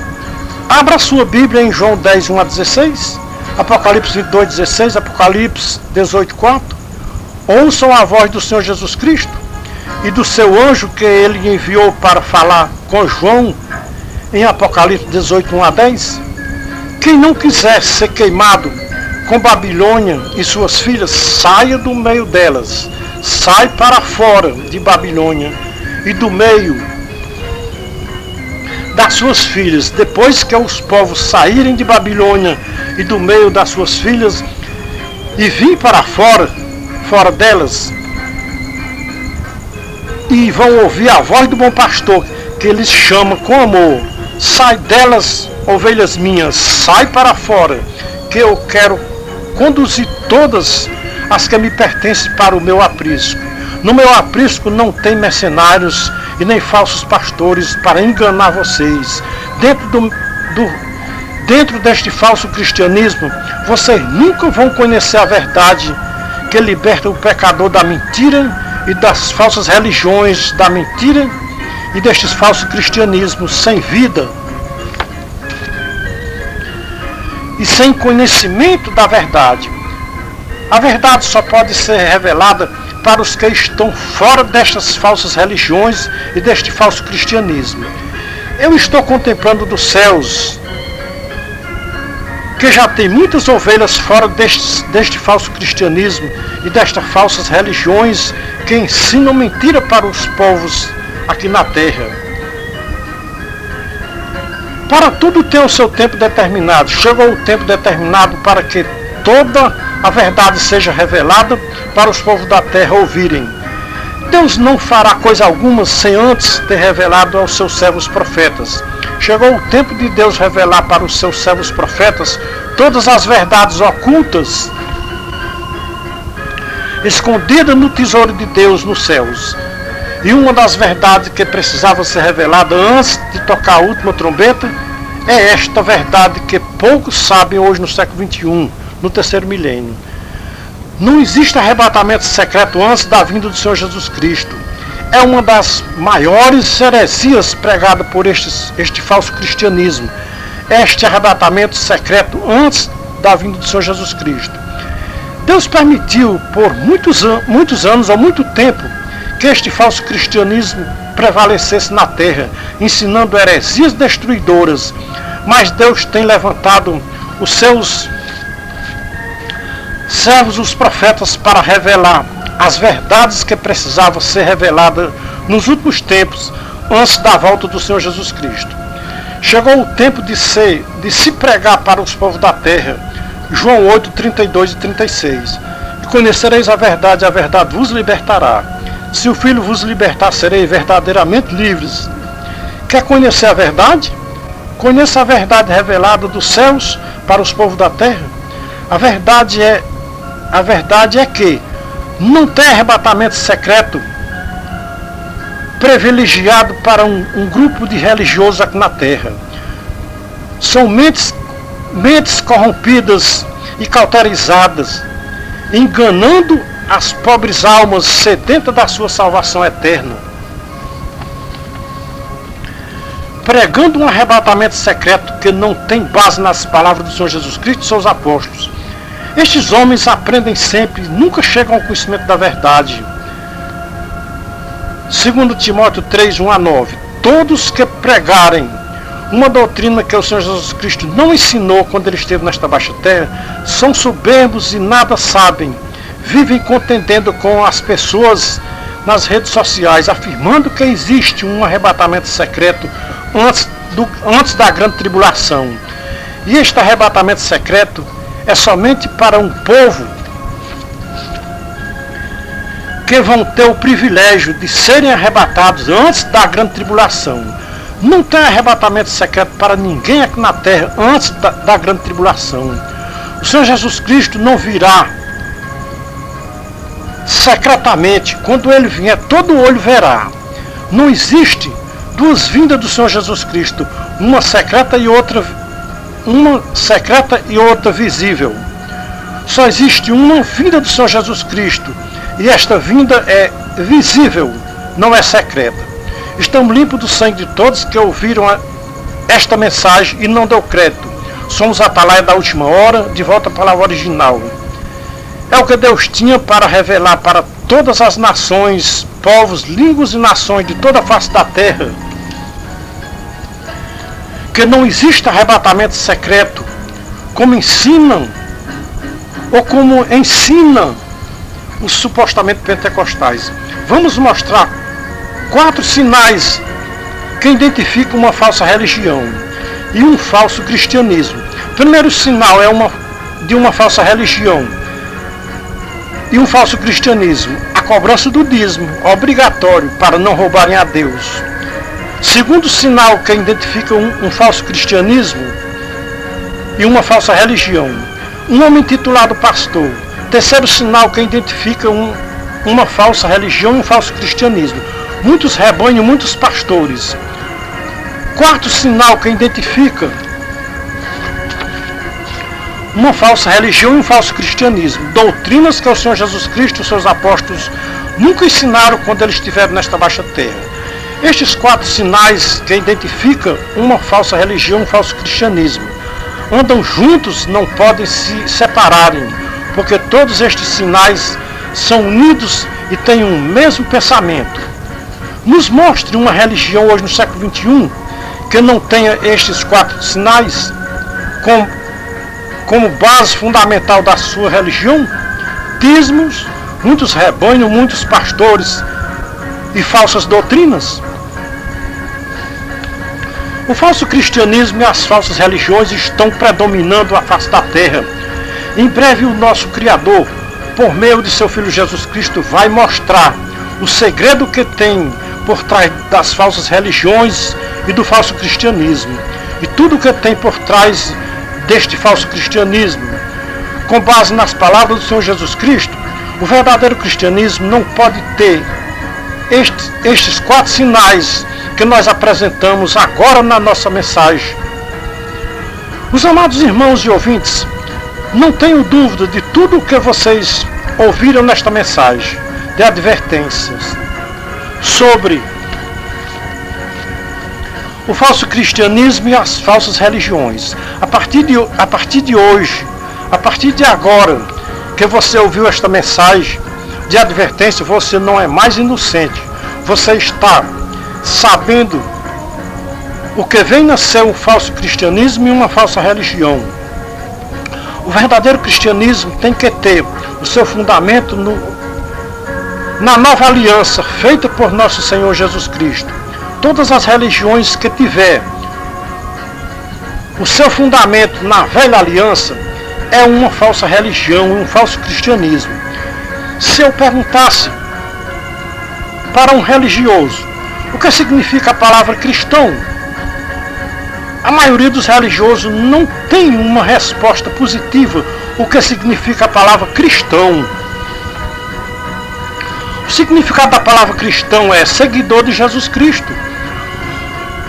Abra sua Bíblia em João 10, 1 a 16, Apocalipse 22, 16, Apocalipse 18, 4. Ouçam a voz do Senhor Jesus Cristo e do seu anjo que ele enviou para falar com João em Apocalipse 18, 1 a 10. Quem não quiser ser queimado com Babilônia e suas filhas, saia do meio delas, sai para fora de Babilônia e do meio das suas filhas. Depois que os povos saírem de Babilônia e do meio das suas filhas e vir para fora delas, e vão ouvir a voz do bom pastor, que eles chamam com amor: sai delas, ovelhas minhas, sai para fora, que eu quero conduzir todas as que me pertencem para o meu aprisco. No meu aprisco não tem mercenários e nem falsos pastores para enganar vocês. Dentro deste falso cristianismo, vocês nunca vão conhecer a verdade que liberta o pecador da mentira e das falsas religiões da mentira e destes falsos cristianismos sem vida e sem conhecimento da verdade. A verdade só pode ser revelada para os que estão fora destas falsas religiões e deste falso cristianismo. Eu estou contemplando dos céus que já tem muitas ovelhas fora deste falso cristianismo e destas falsas religiões que ensinam mentira para os povos aqui na terra. Para tudo tem o seu tempo determinado. Chegou o tempo determinado para que toda a verdade seja revelada para os povos da terra ouvirem. Deus não fará coisa alguma sem antes ter revelado aos seus servos profetas. Chegou o tempo de Deus revelar para os seus servos profetas todas as verdades ocultas, escondidas no tesouro de Deus nos céus. E uma das verdades que precisava ser revelada antes de tocar a última trombeta é esta verdade que poucos sabem hoje no século XXI, no terceiro milênio. Não existe arrebatamento secreto antes da vinda do Senhor Jesus Cristo. É uma das maiores heresias pregadas por este falso cristianismo. Este arrebatamento secreto antes da vinda do Senhor Jesus Cristo. Deus permitiu por muitos anos ou muito tempo que este falso cristianismo prevalecesse na terra, ensinando heresias destruidoras. Mas Deus tem levantado os seus servos, os profetas, para revelar as verdades que precisavam ser reveladas nos últimos tempos, antes da volta do Senhor Jesus Cristo. Chegou o tempo de se pregar para os povos da terra. João 8, 32 e 36. E conhecereis a verdade vos libertará. Se o Filho vos libertar, sereis verdadeiramente livres. Quer conhecer a verdade? Conheça a verdade revelada dos céus para os povos da terra. A verdade é que não tem arrebatamento secreto privilegiado para um grupo de religiosos aqui na terra. São mentes corrompidas e cauterizadas, enganando as pobres almas sedentas da sua salvação eterna, pregando um arrebatamento secreto que não tem base nas palavras do Senhor Jesus Cristo e seus apóstolos. Estes homens aprendem sempre, nunca chegam ao conhecimento da verdade. 2 Timóteo 3, 1 a 9. Todos que pregarem uma doutrina que o Senhor Jesus Cristo não ensinou quando ele esteve nesta baixa terra, são soberbos e nada sabem. Vivem contendendo com as pessoas nas redes sociais, afirmando que existe um arrebatamento secreto antes da grande tribulação. E este arrebatamento secreto é somente para um povo que vão ter o privilégio de serem arrebatados antes da grande tribulação. Não tem arrebatamento secreto para ninguém aqui na terra antes da grande tribulação. O Senhor Jesus Cristo não virá secretamente. Quando ele vier, todo olho verá. Não existe duas vindas do Senhor Jesus Cristo, uma secreta e outra visível. Só existe uma vinda do Senhor Jesus Cristo, e esta vinda é visível, não é secreta. Estamos limpos do sangue de todos que ouviram esta mensagem e não deu crédito. Somos atalaia da última hora, de volta à palavra original. É o que Deus tinha para revelar para todas as nações, povos, línguas e nações de toda a face da terra, que não existe arrebatamento secreto, como ensinam os supostamente pentecostais. Vamos mostrar 4 sinais que identificam uma falsa religião e um falso cristianismo. O primeiro sinal é de uma falsa religião e um falso cristianismo: a cobrança do dízimo, obrigatório para não roubarem a Deus. Segundo sinal que identifica um falso cristianismo e uma falsa religião: um homem titulado pastor. Terceiro sinal que identifica uma falsa religião e um falso cristianismo: muitos rebanhos, muitos pastores. Quarto sinal que identifica uma falsa religião e um falso cristianismo: doutrinas que o Senhor Jesus Cristo e os seus apóstolos nunca ensinaram quando eles estiveram nesta baixa terra. Estes 4 sinais que identificam uma falsa religião e um falso cristianismo andam juntos, não podem se separarem, porque todos estes sinais são unidos e têm um mesmo pensamento. Nos mostre uma religião hoje no século XXI que não tenha estes 4 sinais como base fundamental da sua religião: dízimos, muitos rebanhos, muitos pastores e falsas doutrinas. O falso cristianismo e as falsas religiões estão predominando a face da terra. Em breve o nosso Criador, por meio de seu Filho Jesus Cristo, vai mostrar o segredo que tem por trás das falsas religiões e do falso cristianismo, e tudo que tem por trás deste falso cristianismo. Com base nas palavras do Senhor Jesus Cristo, o verdadeiro cristianismo não pode ter estes 4 sinais que nós apresentamos agora na nossa mensagem. Os amados irmãos e ouvintes, não tenho dúvida de tudo o que vocês ouviram nesta mensagem de advertências sobre o falso cristianismo e as falsas religiões. A partir de hoje, a partir de agora que você ouviu esta mensagem de advertência, você não é mais inocente. Você está sabendo o que vem a ser um falso cristianismo e uma falsa religião. O verdadeiro cristianismo tem que ter o seu fundamento na nova aliança feita por nosso Senhor Jesus Cristo. Todas as religiões que tiver o seu fundamento na velha aliança é uma falsa religião, um falso cristianismo. Se eu perguntasse para um religioso o que significa a palavra cristão, a maioria dos religiosos não tem uma resposta positiva o que significa a palavra cristão. O significado da palavra cristão é seguidor de Jesus Cristo.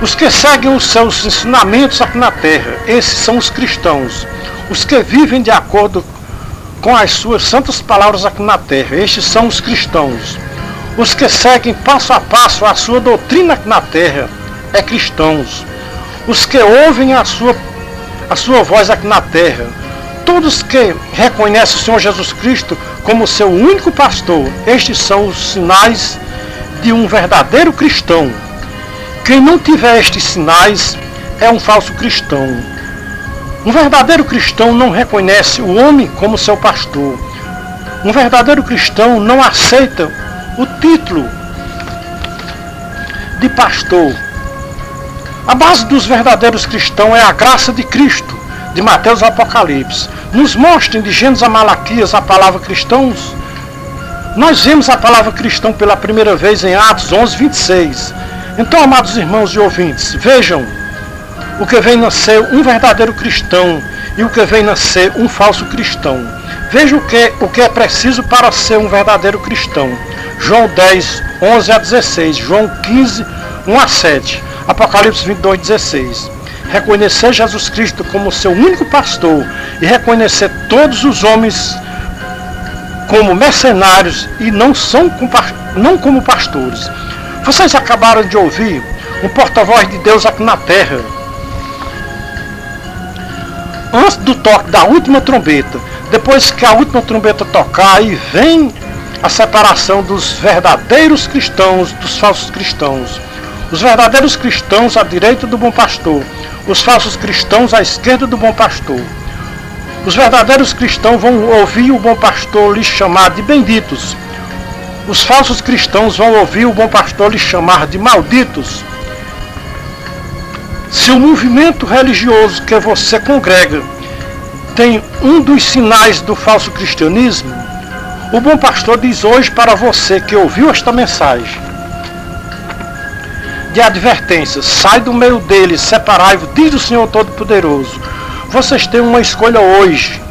Os que seguem os seus ensinamentos aqui na terra, esses são os cristãos. Os que vivem de acordo com as suas santas palavras aqui na terra, estes são os cristãos. Os que seguem passo a passo a sua doutrina aqui na terra, é cristãos. Os que ouvem a sua voz aqui na terra, todos que reconhecem o Senhor Jesus Cristo como seu único pastor, estes são os sinais de um verdadeiro cristão. Quem não tiver estes sinais é um falso cristão. Um verdadeiro cristão não reconhece o homem como seu pastor. Um verdadeiro cristão não aceita o título de pastor. A base dos verdadeiros cristãos é a graça de Cristo, de Mateus ao Apocalipse. Nos mostrem de Gênesis a Malaquias a palavra cristãos. Nós vemos a palavra cristão pela primeira vez em Atos 11, 26. Então, amados irmãos e ouvintes, vejam o que vem a ser um verdadeiro cristão e o que vem a ser um falso cristão. Veja o que é preciso para ser um verdadeiro cristão. João 10, 11 a 16, João 15, 1 a 7, Apocalipse 22, 16. Reconhecer Jesus Cristo como seu único pastor e reconhecer todos os homens como mercenários e não como pastores. Vocês acabaram de ouvir um porta-voz de Deus aqui na terra. Antes do toque da última trombeta, depois que a última trombeta tocar, aí vem a separação dos verdadeiros cristãos dos falsos cristãos. Os verdadeiros cristãos à direita do bom pastor, os falsos cristãos à esquerda do bom pastor. Os verdadeiros cristãos vão ouvir o bom pastor lhes chamar de benditos. Os falsos cristãos vão ouvir o bom pastor lhes chamar de malditos. Se o movimento religioso que você congrega tem um dos sinais do falso cristianismo, o bom pastor diz hoje para você que ouviu esta mensagem de advertência: sai do meio deles, separai-vos, diz o Senhor Todo-Poderoso. Vocês têm uma escolha hoje,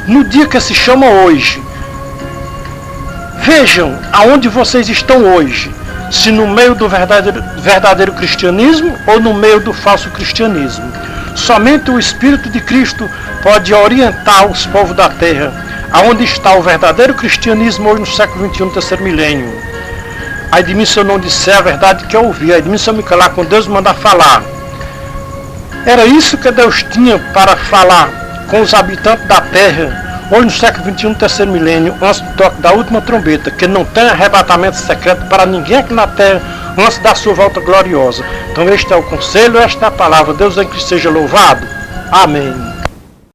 no dia que se chama hoje. Vejam aonde vocês estão hoje, se no meio do verdadeiro cristianismo ou no meio do falso cristianismo. Somente o Espírito de Cristo pode orientar os povos da terra aonde está o verdadeiro cristianismo hoje no século XXI, no terceiro milênio. Ai de mim se eu não disser a verdade que eu ouvi, ai de mim se eu me calar quando Deus mandar falar. Era isso que Deus tinha para falar com os habitantes da terra hoje no século XXI, no terceiro milênio, antes do toque da última trombeta, que não tem arrebatamento secreto para ninguém aqui na terra antes da sua volta gloriosa. Então este é o conselho, esta é a palavra. Deus em Cristo seja louvado. Amém.